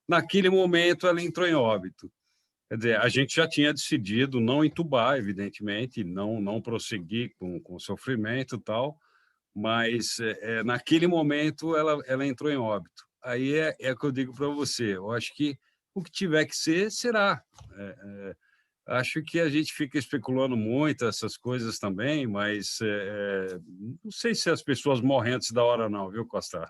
Naquele momento, ela entrou em óbito. Quer dizer, a gente já tinha decidido não entubar, evidentemente, não prosseguir com o sofrimento e tal, mas naquele momento ela entrou em óbito. Aí é o que eu digo para você, eu acho que o que tiver que ser, será. Acho que a gente fica especulando muito essas coisas também, mas não sei se as pessoas morrem antes da hora não, viu, Costa?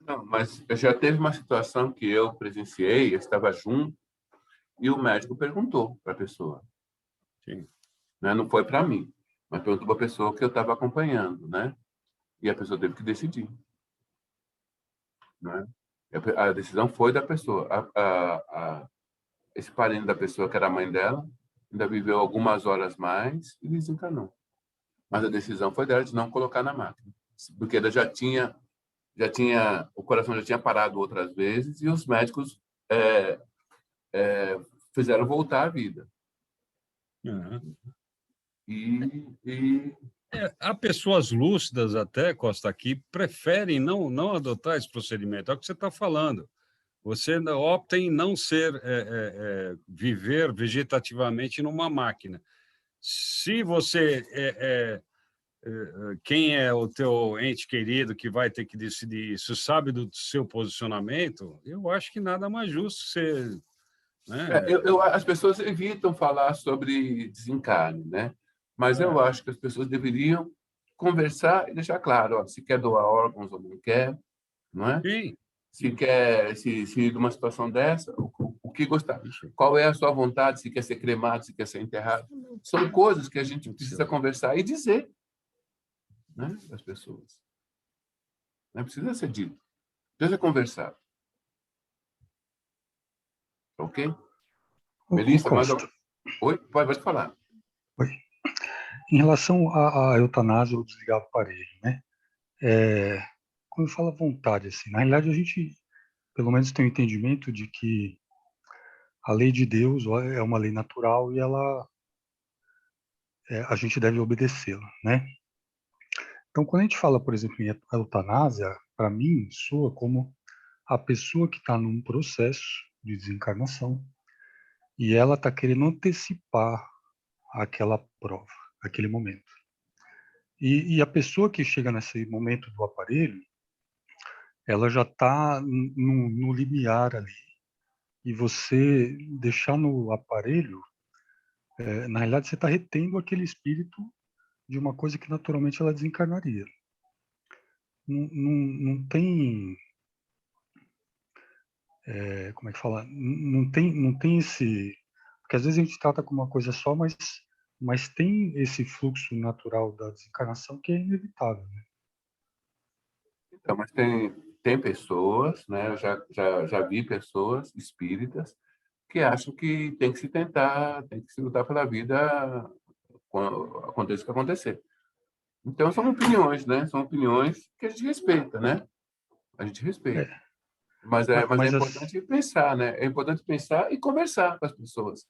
Não, mas já teve uma situação que eu presenciei, eu estava junto, e o médico perguntou para a pessoa. Sim. Né? Não foi para mim, mas perguntou para a pessoa que eu estava acompanhando, né? E a pessoa teve que decidir. Né? A decisão foi da pessoa. Esse parente da pessoa, que era a mãe dela, ainda viveu algumas horas mais e desencanou. Mas a decisão foi dela de não colocar na máquina, porque ela o coração já tinha parado outras vezes e os médicos fizeram voltar à vida. Uhum. Há pessoas lúcidas até, Costa, que preferem não adotar esse procedimento. É o que você está falando. Você opta em não viver vegetativamente numa máquina. Se você quem é o teu ente querido que vai ter que decidir isso, sabe do seu posicionamento, eu acho que nada mais justo ser... Né? As pessoas evitam falar sobre desencarne, né? Mas eu acho que as pessoas deveriam conversar e deixar claro, ó, se quer doar órgãos ou não quer, não é? Sim. Se quer, se numa situação dessa, o que gostar. Qual é a sua vontade, se quer ser cremado, se quer ser enterrado. São coisas que a gente precisa conversar e dizer, né, às pessoas. Não precisa ser dito. Precisa ser conversado. Ok? Melissa, mais alguma... Oi? Pode falar. Oi. Em relação à eutanásia ou desligar o aparelho, né? Quando eu falo vontade, assim, na realidade a gente, pelo menos, tem o entendimento de que a lei de Deus é uma lei natural e a gente deve obedecê-la, né? Então, quando a gente fala, por exemplo, em eutanásia, para mim, soa como a pessoa que está num processo de desencarnação e ela está querendo antecipar aquela prova, aquele momento. E a pessoa que chega nesse momento do aparelho, ela já está no limiar ali. E você deixar no aparelho, na realidade, você está retendo aquele espírito de uma coisa que naturalmente ela desencarnaria. Não tem... como é que fala? Não tem esse... Porque às vezes a gente trata como uma coisa só, mas tem esse fluxo natural da desencarnação que é inevitável, né? Então, mas tem pessoas, né? Eu já vi pessoas espíritas que acham que tem que se tentar, tem que se lutar pela vida, aconteça o que acontecer. Então, são opiniões, né? São opiniões que a gente respeita, né? A gente respeita. Mas é importante pensar, né? É importante pensar e conversar com as pessoas,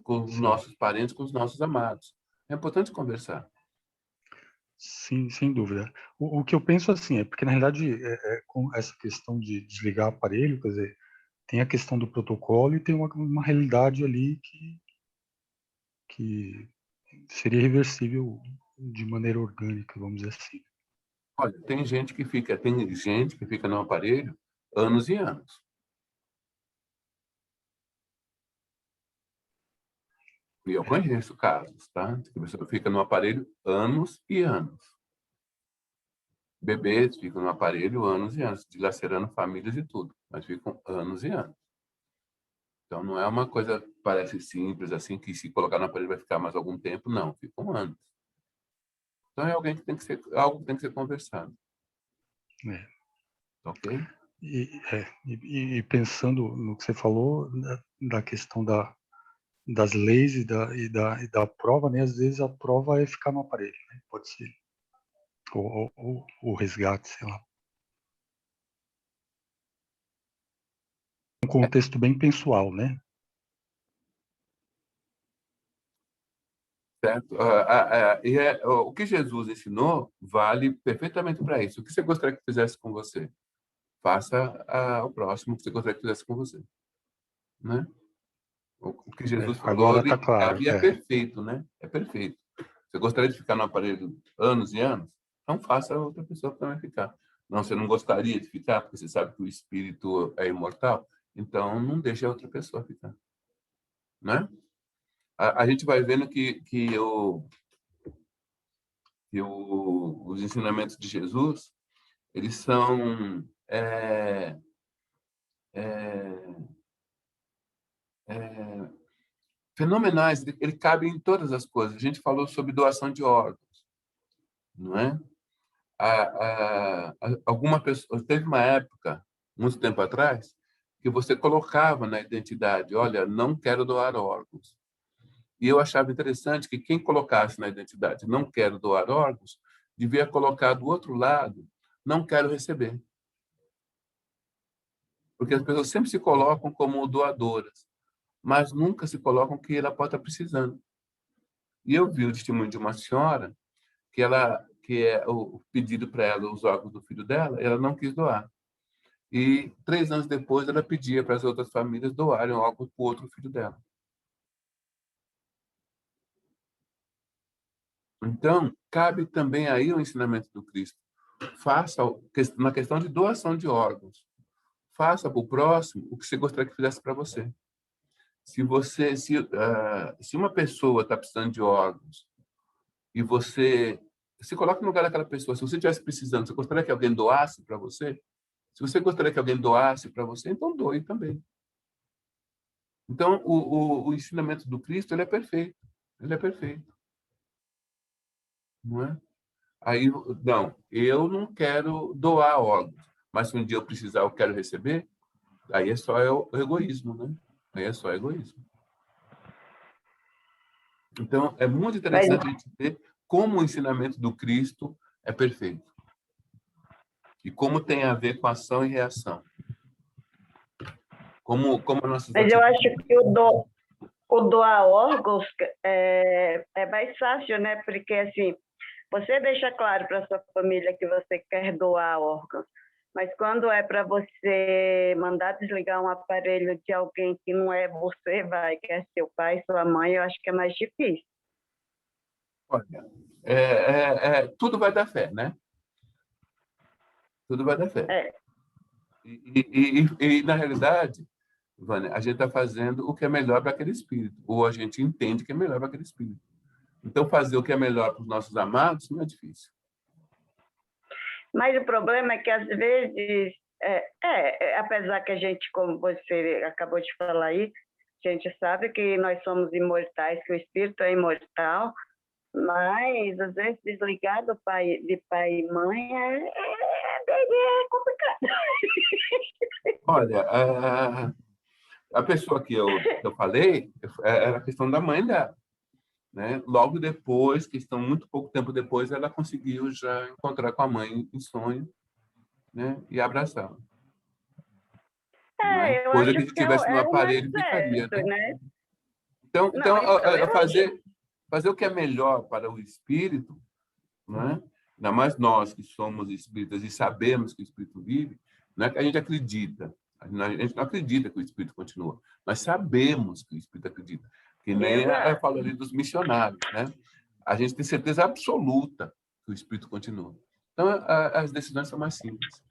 com os nossos parentes, com os nossos amados. É importante conversar. Sim, sem dúvida. O que eu penso assim é porque, na realidade, com essa questão de desligar o aparelho, quer dizer, tem a questão do protocolo e tem uma realidade ali que seria reversível de maneira orgânica, vamos dizer assim. Olha, tem gente que fica no aparelho anos e anos. E eu conheço casos, tá? Que a pessoa fica no aparelho anos e anos. Bebês ficam no aparelho anos e anos, dilacerando famílias e tudo, mas ficam anos e anos. Então, não é uma coisa que parece simples, assim, que se colocar no aparelho vai ficar mais algum tempo. Não, ficam anos. Então, é alguém que tem que ser, algo que tem que ser conversado. Ok? E pensando no que você falou, da questão das leis e da prova, né? Às vezes a prova é ficar no aparelho, né? Pode ser. Ou o resgate, sei lá. Um contexto bem pessoal, né? Certo? O que Jesus ensinou vale perfeitamente para isso. O que você gostaria que fizesse com você? Faça ao próximo o que você gostaria que fizesse com você. Né? O que Jesus falou Agora está claro. é perfeito, né? É perfeito. Você gostaria de ficar no aparelho anos e anos? Então faça a outra pessoa também ficar. Não, você não gostaria de ficar, porque você sabe que o espírito é imortal? Então não deixe a outra pessoa ficar. Né? A gente vai vendo que os ensinamentos de Jesus, eles são fenomenais, ele cabe em todas as coisas. A gente falou sobre doação de órgãos, não é? Alguma pessoa, teve uma época, muito tempo atrás, que você colocava na identidade, olha, não quero doar órgãos. E eu achava interessante que quem colocasse na identidade não quero doar órgãos, devia colocar do outro lado, não quero receber. Porque as pessoas sempre se colocam como doadoras, mas nunca se colocam que ela pode estar precisando. E eu vi o testemunho de uma senhora que é o pedido para ela os órgãos do filho dela, ela não quis doar. E 3 anos depois ela pedia para as outras famílias doarem órgãos para o outro filho dela. Então, cabe também aí o ensinamento do Cristo. Faça, na questão de doação de órgãos, faça para o próximo o que você gostaria que fizesse para você. Se uma pessoa está precisando de órgãos e você se coloca no lugar daquela pessoa, se você estivesse precisando, você gostaria que alguém doasse para você? Se você gostaria que alguém doasse para você, então doe também. Então, o ensinamento do Cristo, ele é perfeito. Ele é perfeito. Não é? Aí, não, eu não quero doar órgãos, mas se um dia eu precisar, eu quero receber, aí é só o egoísmo, né? Aí é só egoísmo. Então, é muito interessante a gente ver como o ensinamento do Cristo é perfeito. E como tem a ver com ação e reação. Como nossas Mas eu acho que o doar órgãos é mais fácil, né? Porque, assim, você deixa claro para a sua família que você quer doar órgãos, mas quando é para você mandar desligar um aparelho de alguém que não é você, que é seu pai, sua mãe, eu acho que é mais difícil. Olha, tudo vai dar fé, né? Tudo vai dar fé. E na realidade, Vânia, a gente está fazendo o que é melhor para aquele espírito, ou a gente entende que é melhor para aquele espírito. Então, fazer o que é melhor para os nossos amados não é difícil. Mas o problema é que, às vezes, apesar que a gente, como você acabou de falar aí, a gente sabe que nós somos imortais, que o espírito é imortal, mas, às vezes, desligar de pai e mãe é complicado. Olha, a pessoa que eu falei era a questão da mãe dela. né? Logo depois, que estão muito pouco tempo depois, ela conseguiu já encontrar com a mãe em sonho, né? E abraçá-la. Eu Coisa acho que se que tivesse no é um aparelho ficaria, excesso, né? Então, eu fazer o que é melhor para o espírito, né? Ainda mais nós que somos espíritas e sabemos que o espírito vive, não é que a gente acredita. A gente não acredita que o espírito continua. Nós sabemos que o espírito acredita. Que nem eu falo ali dos missionários, né? A gente tem certeza absoluta que o espírito continua. Então, as decisões são mais simples.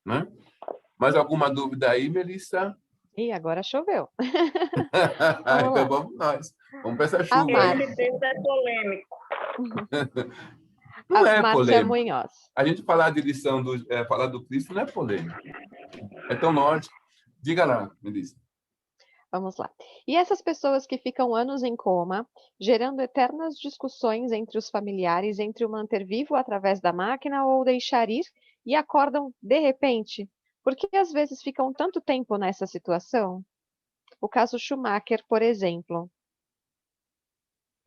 Né? Mais alguma dúvida aí, Melissa? E agora choveu. Então vamos nós. Vamos para essa chuva aí. Esse texto é polêmico. Não é Márcia polêmico. Munhoz. A gente falar de lição falar do Cristo não é polêmico. É tão norte. Diga lá, Melissa. Vamos lá. E essas pessoas que ficam anos em coma, gerando eternas discussões entre os familiares entre o manter vivo através da máquina ou deixar ir, e acordam de repente. Por que às vezes ficam tanto tempo nessa situação? O caso Schumacher, por exemplo.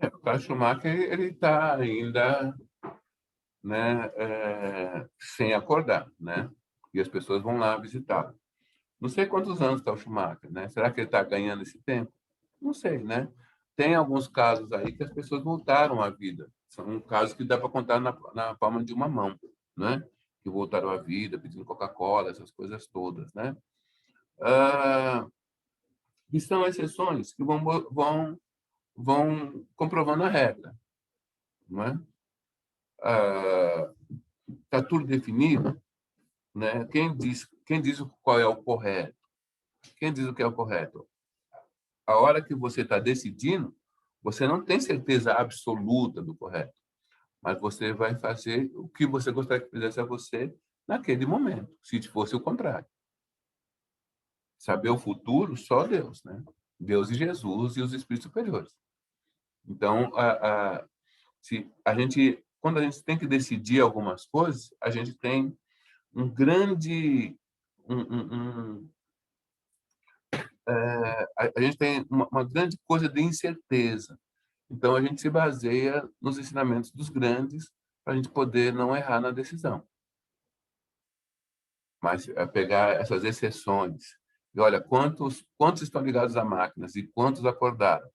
O caso Schumacher, ele está ainda, né, sem acordar, né? E as pessoas vão lá visitá-lo. Não sei quantos anos está o Schumacher, né? Será que ele está ganhando esse tempo? Não sei, né? Tem alguns casos aí que as pessoas voltaram à vida. São casos que dá para contar na palma de uma mão, né? Que voltaram à vida, pedindo Coca-Cola, essas coisas todas, né? E são exceções que vão comprovando a regra, não é? Está tudo definido, né? Quem diz qual é o correto? Quem diz o que é o correto? A hora que você está decidindo, você não tem certeza absoluta do correto, mas você vai fazer o que você gostaria que fizesse a você naquele momento, se fosse o contrário. Saber o futuro, só Deus, né? Deus e Jesus e os espíritos superiores. Então, quando a gente tem que decidir algumas coisas, a gente tem um grande... a gente tem uma grande coisa de incerteza. Então, a gente se baseia nos ensinamentos dos grandes para a gente poder não errar na decisão. Mas pegar essas exceções. E olha, quantos estão ligados a máquinas e quantos acordaram?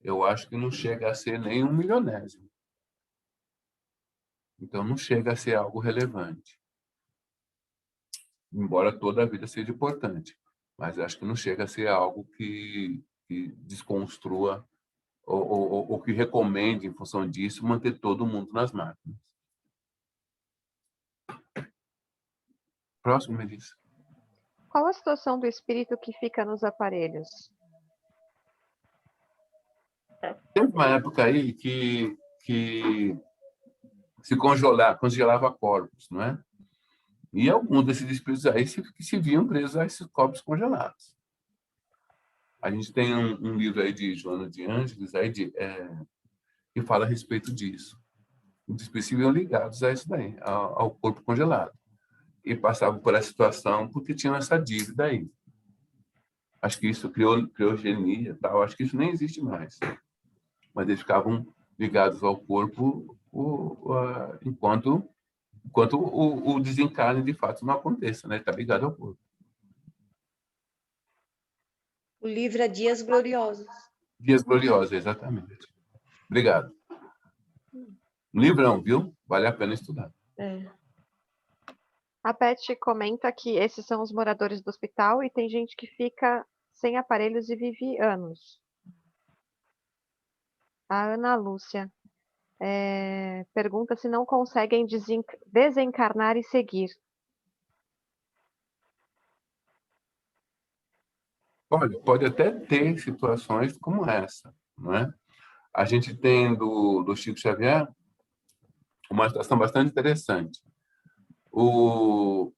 Eu acho que não chega a ser nem 1 milionésimo. Então, não chega a ser algo relevante. Embora toda a vida seja importante. Mas acho que não chega a ser algo que desconstrua ou que recomende, em função disso, manter todo mundo nas máquinas. Próximo, Melissa. Qual a situação do espírito que fica nos aparelhos? Teve uma época aí que se congelava corpos, não é? E alguns desses espíritos aí se viam presos a esses corpos congelados. A gente tem um livro aí de Joana de Ângeles aí que fala a respeito disso. Os espíritos se viam ligados a isso daí, ao corpo congelado. E passavam por essa situação porque tinham essa dívida aí. Acho que isso criou criogenia, tal. Acho que isso nem existe mais. Mas eles ficavam ligados ao corpo enquanto o desencarne de fato não aconteça, né? Está ligado ao corpo. O livro é Dias Gloriosos. Dias Gloriosos, exatamente. Obrigado. Livrão, viu? Vale a pena estudar. A Beth comenta que esses são os moradores do hospital e tem gente que fica sem aparelhos e vive anos. A Ana Lúcia pergunta se não conseguem desencarnar e seguir. Olha, pode até ter situações como essa, não é? A gente tem do Chico Xavier uma situação bastante interessante. O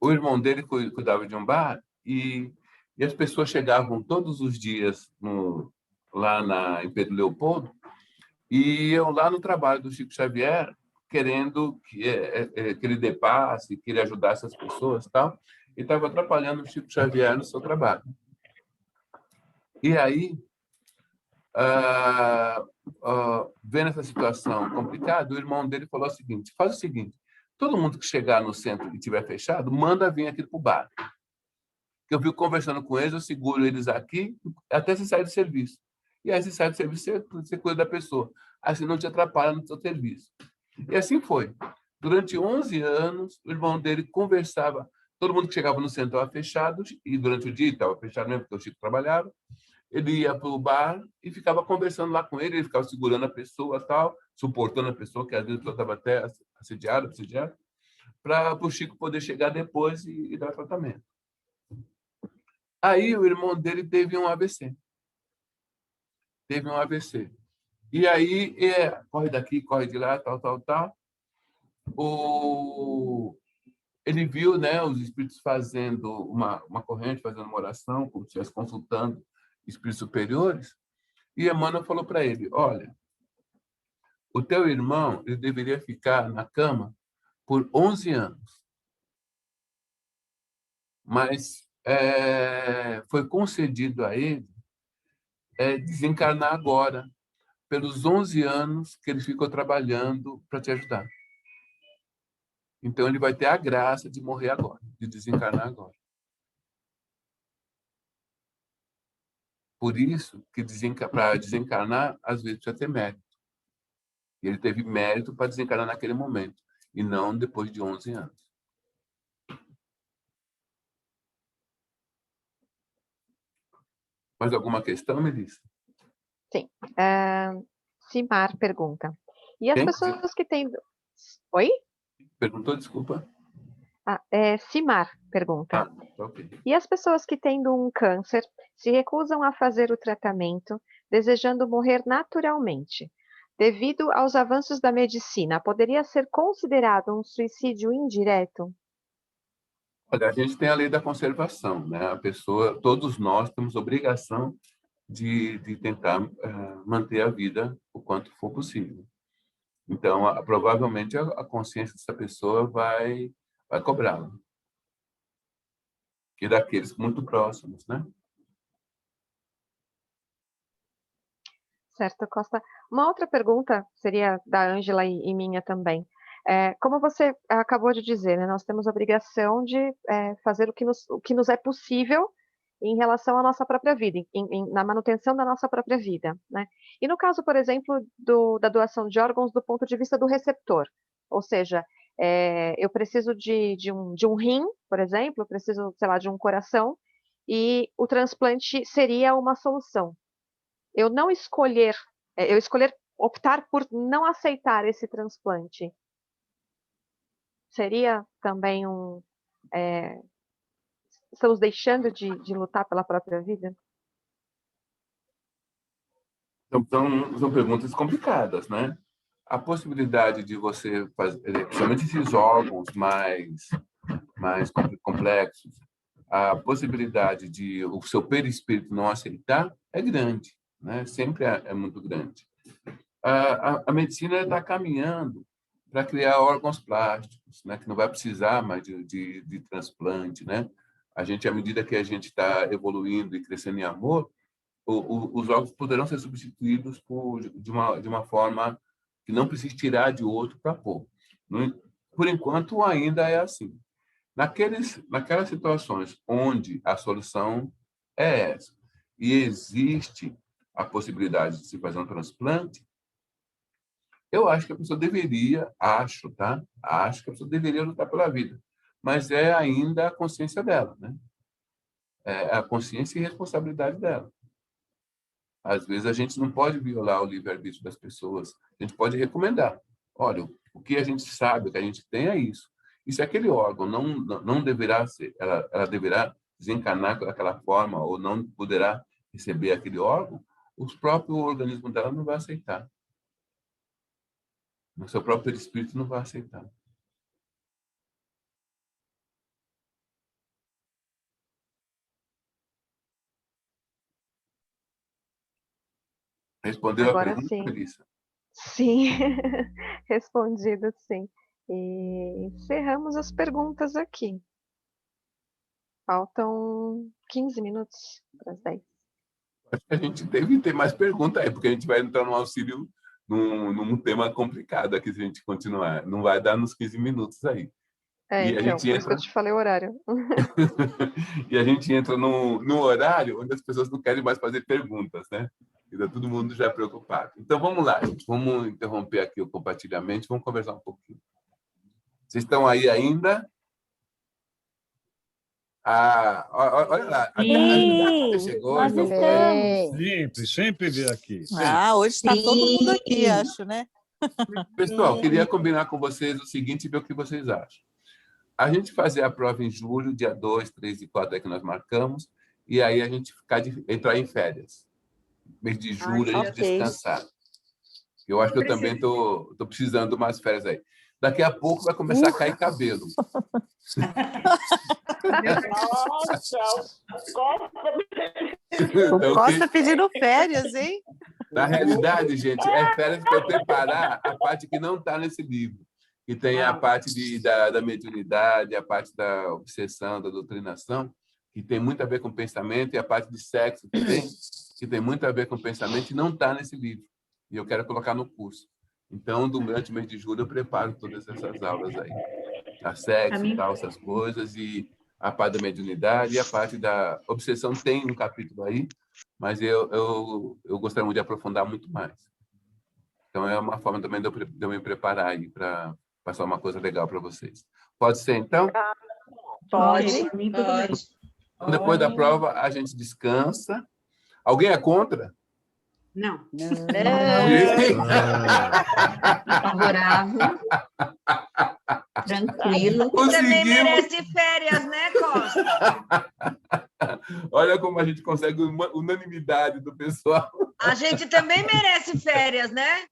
irmão dele cuidava de um bar e as pessoas chegavam todos os dias lá em Pedro Leopoldo e iam lá no trabalho do Chico Xavier querendo que ele dê passe, que ele ajudasse as pessoas e tal, e estava atrapalhando o Chico Xavier no seu trabalho. E aí, vendo essa situação complicada, o irmão dele falou o seguinte: faz o seguinte, todo mundo que chegar no centro e tiver fechado, manda vir aqui para o bar. Que eu fico conversando com eles, eu seguro eles aqui até você sair do serviço. E aí, você sai do serviço, você cuida da pessoa. Assim não te atrapalha no seu serviço. E assim foi. Durante 11 anos, o irmão dele conversava. Todo mundo que chegava no centro estava fechado, e durante o dia estava fechado mesmo, porque o Chico trabalhava. Ele ia para o bar e ficava conversando lá com ele ficava segurando a pessoa, tal, suportando a pessoa, que às vezes estava até assediado, para o Chico poder chegar depois e dar tratamento. Aí o irmão dele teve um AVC. E aí, corre daqui, corre de lá, tal. Ele viu, né, os espíritos fazendo uma corrente, fazendo uma oração, como se estivesse consultando espíritos superiores, e Emmanuel falou para ele: olha, o teu irmão ele deveria ficar na cama por 11 anos, mas foi concedido a ele desencarnar agora, pelos 11 anos que ele ficou trabalhando para te ajudar. Então, ele vai ter a graça de morrer agora, de desencarnar agora. Por isso que para desencarnar, às vezes, precisa ter mérito. E ele teve mérito para desencarnar naquele momento, e não depois de 11 anos. Mais alguma questão, Melissa? Sim. Simar pergunta. E as pessoas que têm... Oi? Perguntou, desculpa. Simar pergunta. Ok. E as pessoas que tendo um câncer se recusam a fazer o tratamento, desejando morrer naturalmente, devido aos avanços da medicina, poderia ser considerado um suicídio indireto? Olha, a gente tem a lei da conservação, né? A pessoa, todos nós temos obrigação de tentar manter a vida o quanto for possível. Então, provavelmente a consciência dessa pessoa vai cobrá-la. E daqueles muito próximos, né? Certo, Costa. Uma outra pergunta seria da Ângela e minha também. Como você acabou de dizer, né, nós temos a obrigação de fazer o que nos é possível em relação à nossa própria vida, na manutenção da nossa própria vida, né? E no caso, por exemplo, da doação de órgãos do ponto de vista do receptor, ou seja, eu preciso de um rim, por exemplo, eu preciso, sei lá, de um coração, e o transplante seria uma solução. Eu escolher optar por não aceitar esse transplante, seria também estamos deixando de lutar pela própria vida? Então, são perguntas complicadas, né? A possibilidade de você fazer, principalmente esses órgãos mais complexos, a possibilidade de o seu perispírito não aceitar é grande, né? Sempre é muito grande. A medicina está caminhando para criar órgãos plásticos, né? Que não vai precisar mais de transplante, né? À medida que a gente está evoluindo e crescendo em amor, os órgãos poderão ser substituídos de uma forma que não precisa tirar de outro para pôr. Por enquanto, ainda é assim. Naquelas situações onde a solução é essa, e existe a possibilidade de se fazer um transplante, eu acho que a pessoa deveria, acho que a pessoa deveria lutar pela vida, mas é ainda a consciência dela, né? É a consciência e responsabilidade dela. Às vezes a gente não pode violar o livre-arbítrio das pessoas, a gente pode recomendar. Olha, o que a gente sabe, o que a gente tem é isso. E se aquele órgão não deverá ser, ela deverá desencarnar daquela forma ou não poderá receber aquele órgão, o próprio organismo dela não vai aceitar. O seu próprio espírito não vai aceitar. Respondeu Agora a pergunta, sim. Melissa? Sim, respondido sim. E encerramos as perguntas aqui. Faltam 15 minutos para as 10. Acho que a gente deve ter mais perguntas aí, porque a gente vai entrar no auxílio num tema complicado aqui se a gente continuar. Não vai dar nos 15 minutos aí. E a Então, gente por isso que eu entra te falei o horário. e a gente entra no horário onde as pessoas não querem mais fazer perguntas, né? E tá todo mundo já preocupado. Então vamos lá, gente. Vamos interromper aqui o compartilhamento, vamos conversar um pouquinho. Vocês estão aí ainda? Olha lá, até a Tati chegou. Nós então estamos. Sempre vê aqui. Hoje está todo mundo aqui, acho, né? Pessoal, queria combinar com vocês o seguinte e ver o que vocês acham. A gente fazer a prova em julho, dia 2, 3 e 4 é que nós marcamos, e aí a gente entrar em férias. Mês de julho, a gente descansar. Eu acho que eu também estou precisando de umas férias aí. Daqui a pouco vai começar a cair cabelo. Nossa, O Costa pedindo férias, hein? Na realidade, gente, é férias para eu preparar a parte que não está nesse livro. Que tem a parte da mediunidade, a parte da obsessão, da doutrinação, que tem muito a ver com pensamento, e a parte de sexo também, que tem muito a ver com pensamento, e não está nesse livro. E eu quero colocar no curso. Então, durante o mês de julho, eu preparo todas essas aulas aí. A sexo e tal, essas coisas, e a parte da mediunidade, e a parte da obsessão tem um capítulo aí, mas eu gostaria muito de aprofundar muito mais. Então, é uma forma também de eu me preparar aí para passar uma coisa legal para vocês. Pode ser, então? Pode. Então, depois da prova, a gente descansa. Alguém é contra? Não. Favorável. Tranquilo. Também merece férias, né, Costa? Olha como a gente consegue unanimidade do pessoal. A gente também merece férias, né?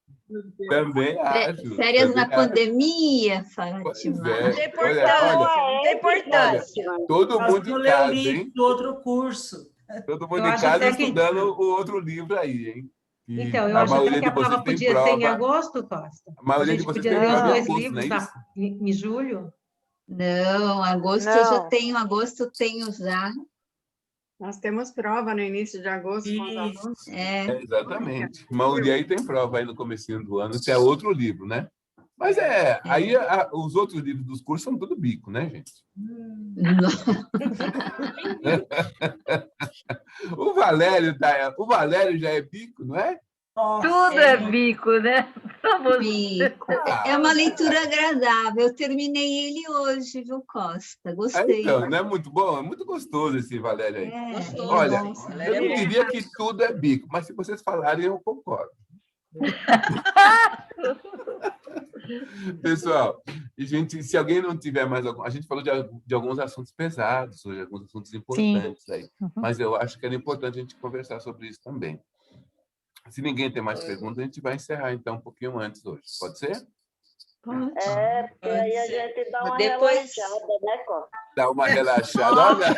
Também acho. Férias na pandemia, Fátima. Tem importância. Todo mundo em casa, hein? Do outro curso. Todo mundo em casa estudando o outro livro aí, hein? Então, eu acho até que a prova podia ser em agosto, Costa. A maioria de vocês podia tem ler os prova dois em livros em julho. Não, agosto eu já tenho, agosto eu tenho já. Nós temos prova no início de agosto com os alunos. Exatamente. A maioria aí tem prova aí no comecinho do ano, que é outro livro, né? Mas aí os outros livros dos cursos são tudo bico, né, gente? O Valério já é bico, não é? Tudo é bico, né? Bico. É uma leitura agradável. Eu terminei ele hoje, viu, Costa? Gostei. Então, não é muito bom? É muito gostoso esse Valério aí. Gostoso. Olha, eu não diria que tudo é bico, mas se vocês falarem, eu concordo. Pessoal, se alguém não tiver mais algum... A gente falou de alguns assuntos pesados hoje, alguns assuntos importantes aí. Mas eu acho que era importante a gente conversar sobre isso também. Se ninguém tem mais perguntas, a gente vai encerrar, então, um pouquinho antes hoje. Pode ser? Porque aí a gente dá uma relaxada, né, Costa? Dá uma relaxada, olha.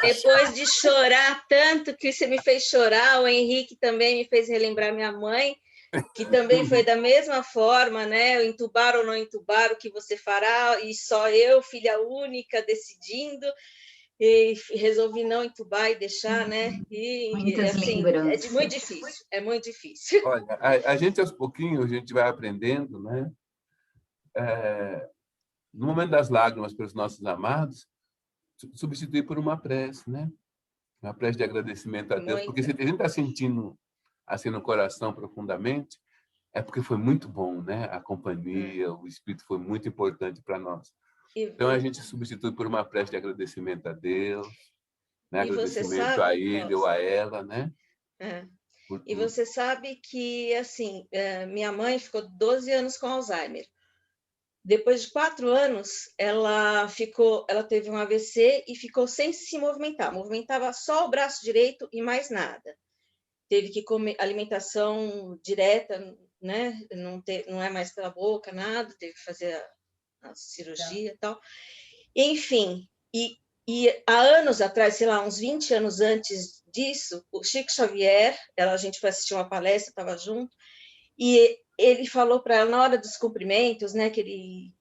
Depois de chorar tanto que você me fez chorar, o Henrique também me fez relembrar minha mãe, que também foi da mesma forma, né? Entubar ou não entubar, o que você fará, e só eu, filha única, decidindo. E resolvi não entubar e deixar, né? E muitas assim, lembranças. É muito difícil. Olha, a gente aos pouquinhos, a gente vai aprendendo, né? No momento das lágrimas pelos nossos amados, substituir por uma prece, né? Uma prece de agradecimento a Deus, porque se a gente está sentindo assim no coração profundamente, é porque foi muito bom, né? A companhia, o Espírito foi muito importante para nós. Então, a gente substitui por uma prece de agradecimento a Deus, né? Agradecimento a ele ou a ela, né? E você sabe que, assim, minha mãe ficou 12 anos com Alzheimer. Depois de 4 anos, ela teve um AVC e ficou sem se movimentar. Movimentava só o braço direito e mais nada. Teve que comer alimentação direta, né? Não é mais pela boca, nada. Teve que fazer a cirurgia e tal. Enfim, e há anos atrás, sei lá, uns 20 anos antes disso, o Chico Xavier, a gente foi assistir uma palestra, estava junto, e ele falou para ela, na hora dos cumprimentos, né, que ele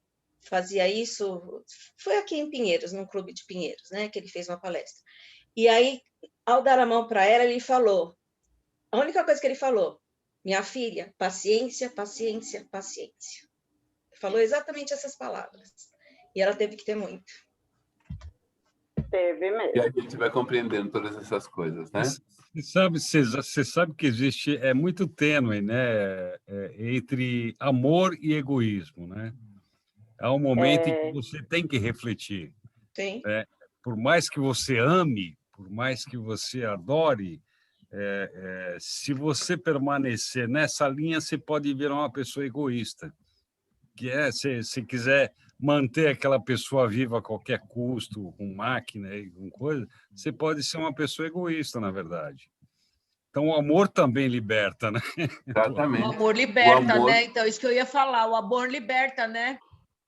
fazia isso, foi aqui em Pinheiros, num clube de Pinheiros, né, que ele fez uma palestra. E aí, ao dar a mão para ela, ele falou, a única coisa que ele falou, minha filha, paciência, paciência, paciência. Falou exatamente essas palavras. E ela teve que ter muito. Teve mesmo. E a gente vai compreendendo todas essas coisas, né? Você sabe que existe, é muito tênue, né? Entre amor e egoísmo, né? Há um momento em que você tem que refletir. Sim. Né? Por mais que você ame, por mais que você adore, se você permanecer nessa linha, você pode virar uma pessoa egoísta. Que se quiser manter aquela pessoa viva a qualquer custo, com máquina e com coisa, você pode ser uma pessoa egoísta, na verdade. Então, o amor também liberta, né? Exatamente. O amor liberta, O amor... né? Então, isso que eu ia falar, o amor liberta, né?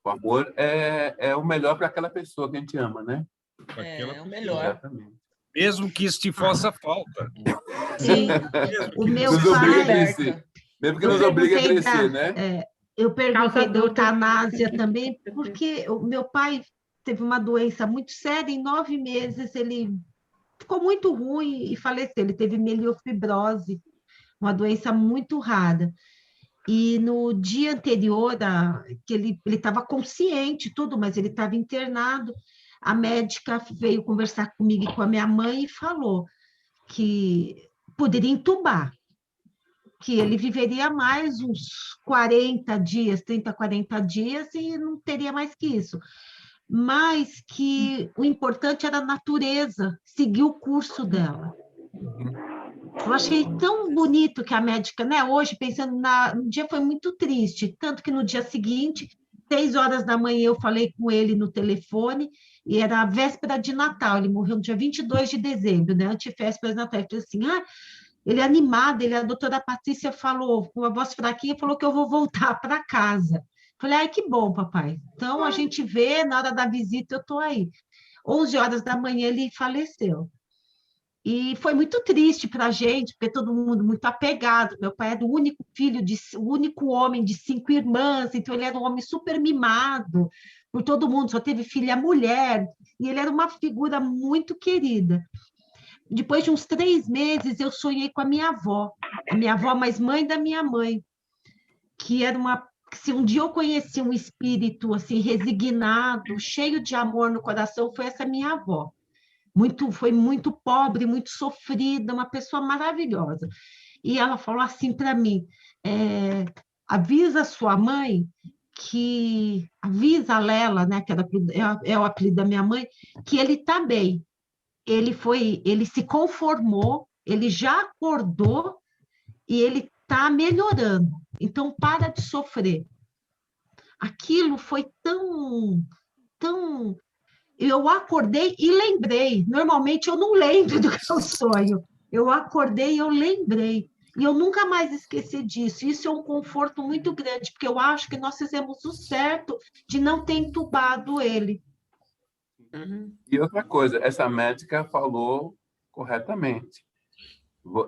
O amor é o melhor para aquela pessoa que a gente ama, né? É o melhor. Exatamente. Mesmo que isso te faça falta. Sim. O meu nos pai... Mesmo que nos obrigue a crescer, né? Eu perguntei da eutanásia também, porque o meu pai teve uma doença muito séria, em 9 meses ele ficou muito ruim e faleceu. Ele teve mielofibrose, uma doença muito rara. E no dia anterior, que ele estava consciente, tudo, mas ele estava internado, a médica veio conversar comigo e com a minha mãe e falou que poderia entubar, que ele viveria mais uns 40 dias, 30, 40 dias, e não teria mais que isso. Mas que o importante era a natureza, seguir o curso dela. Eu achei tão bonito que a médica, né? Hoje, pensando no dia, foi muito triste, tanto que no dia seguinte, 6 horas da manhã, eu falei com ele no telefone, e era a véspera de Natal, ele morreu no dia 22 de dezembro, né? Antivéspera de Natal. Eu falei assim, ele é animado, a doutora Patrícia falou, com a voz fraquinha, falou que eu vou voltar para casa. Falei, que bom, papai. Então, a gente vê, na hora da visita, eu estou aí. 11 horas da manhã, ele faleceu. E foi muito triste para a gente, porque todo mundo muito apegado. Meu pai era o único filho, o único homem de 5 irmãs, então ele era um homem super mimado por todo mundo, só teve filha mulher, e ele era uma figura muito querida. Depois de uns 3 meses, eu sonhei com a minha avó, mas mãe da minha mãe, que era se um dia eu conheci um espírito assim resignado, cheio de amor no coração, foi essa minha avó. Foi muito pobre, muito sofrida, uma pessoa maravilhosa. E ela falou assim para mim, avisa sua mãe avisa a Lela, né, que é o apelido da minha mãe, que ele está bem. Ele se conformou, ele já acordou e ele está melhorando. Então, para de sofrer. Aquilo foi tão... Eu acordei e lembrei. Normalmente, eu não lembro do que eu sonho. Eu acordei e eu lembrei. E eu nunca mais esqueci disso. Isso é um conforto muito grande, porque eu acho que nós fizemos o certo de não ter entubado ele. E outra coisa, essa médica falou corretamente.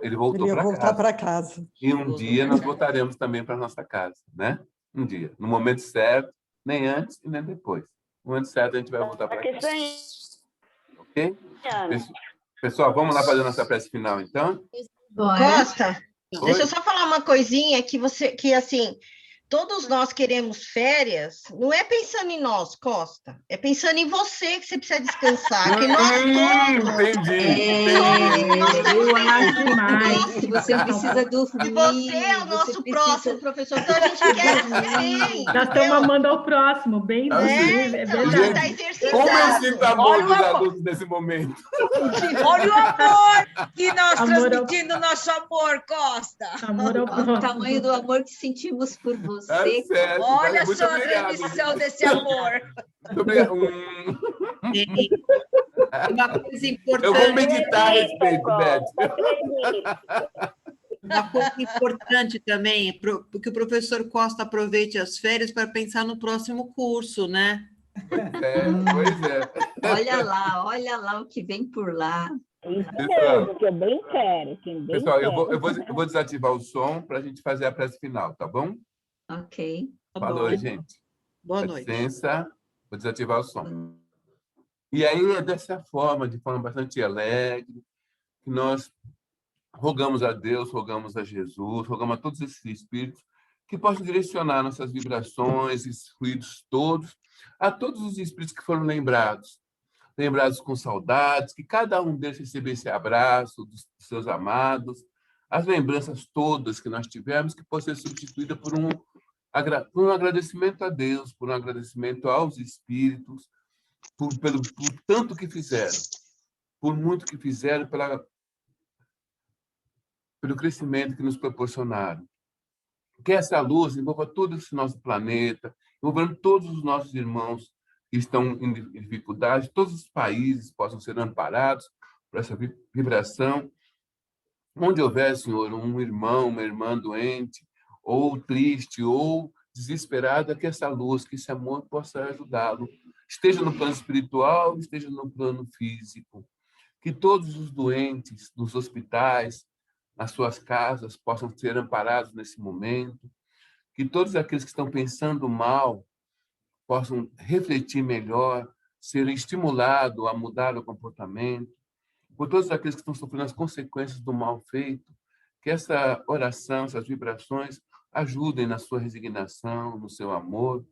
Ele voltou para casa. E um dia nós voltaremos também para nossa casa, né? Um dia, no momento certo, nem antes e nem depois. No momento certo a gente vai voltar para casa. Ok? Pessoal, vamos lá fazer nossa prece final, então? Costa, deixa eu só falar uma coisinha que assim, todos nós queremos férias, não é pensando em nós, Costa, é pensando em você, que você precisa descansar, que nós todos... Eu acho demais. Você precisa dormir. E você é o nosso próximo professor, então a gente quer também. Nós estamos amando ao próximo, bem é verdade. Como eu sinto amor dos adultos nesse momento. Olha o amor que nós transmitimos, nosso amor, Costa. O tamanho do amor que sentimos por você. Certo, olha só a transmissão desse amor. Muito obrigado. Uma coisa importante. Eu vou meditar a respeito, Beth. Uma coisa importante também, que o professor Costa aproveite as férias para pensar no próximo curso, né? Pois é. Olha lá o que vem por lá. Pessoal, que eu bem quero. Pessoal, eu vou desativar o som para a gente fazer a prece final, tá bom? Ok. Boa noite, gente. Boa noite. Licença, vou desativar o som. E aí é dessa forma, de forma bastante alegre, que nós rogamos a Deus, rogamos a Jesus, rogamos a todos esses espíritos que possam direcionar nossas vibrações, esses fluidos todos, a todos os espíritos que foram lembrados com saudades, que cada um deles recebesse abraço dos seus amados, as lembranças todas que nós tivemos, que possam ser substituídas por um agradecimento a Deus, por um agradecimento aos espíritos, por tanto que fizeram, por muito que fizeram, pelo crescimento que nos proporcionaram. Que essa luz envolva todo esse nosso planeta, envolvendo todos os nossos irmãos que estão em dificuldade, todos os países possam ser amparados por essa vibração. Onde houver, Senhor, um irmão, uma irmã doente, ou triste, ou desesperada, que essa luz, que esse amor possa ajudá-lo, esteja no plano espiritual, esteja no plano físico. Que todos os doentes nos hospitais, nas suas casas, possam ser amparados nesse momento. Que todos aqueles que estão pensando mal possam refletir melhor, serem estimulados a mudar o comportamento. Por todos aqueles que estão sofrendo as consequências do mal feito, que essa oração, essas vibrações, ajudem na sua resignação, no seu amor,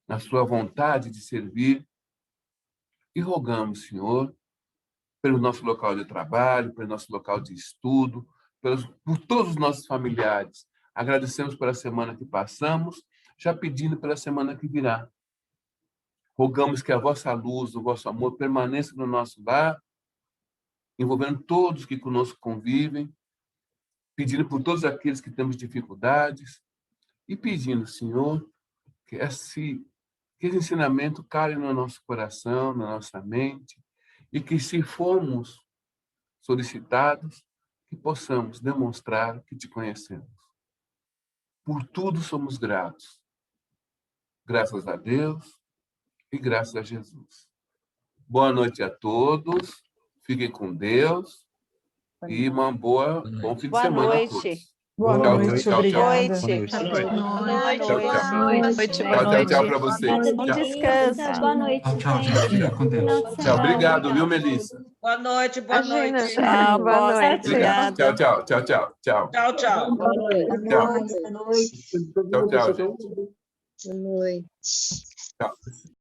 na sua vontade de servir. E rogamos, Senhor, pelo nosso local de trabalho, pelo nosso local de estudo, por todos os nossos familiares. Agradecemos pela semana que passamos, já pedindo pela semana que virá. Rogamos que a vossa luz, o vosso amor permaneça no nosso lar, envolvendo todos que conosco convivem, pedindo por todos aqueles que temos dificuldades e pedindo, Senhor, que esse ensinamento cale no nosso coração, na nossa mente, e que, se formos solicitados, que possamos demonstrar que te conhecemos. Por tudo somos gratos. Graças a Deus e graças a Jesus. Boa noite a todos. Fiquem com Deus e bom fim de semana a todos. Boa noite, obrigada. Tchau para vocês. Bom descanso. Boa noite. Tchau, gente. Fica com Deus. Tchau, obrigado, viu, Melissa? Boa noite, boa noite. Tchau, boa noite. Obrigado. Tchau. Tchau. Boa noite. Tchau, gente. Boa noite. Tchau.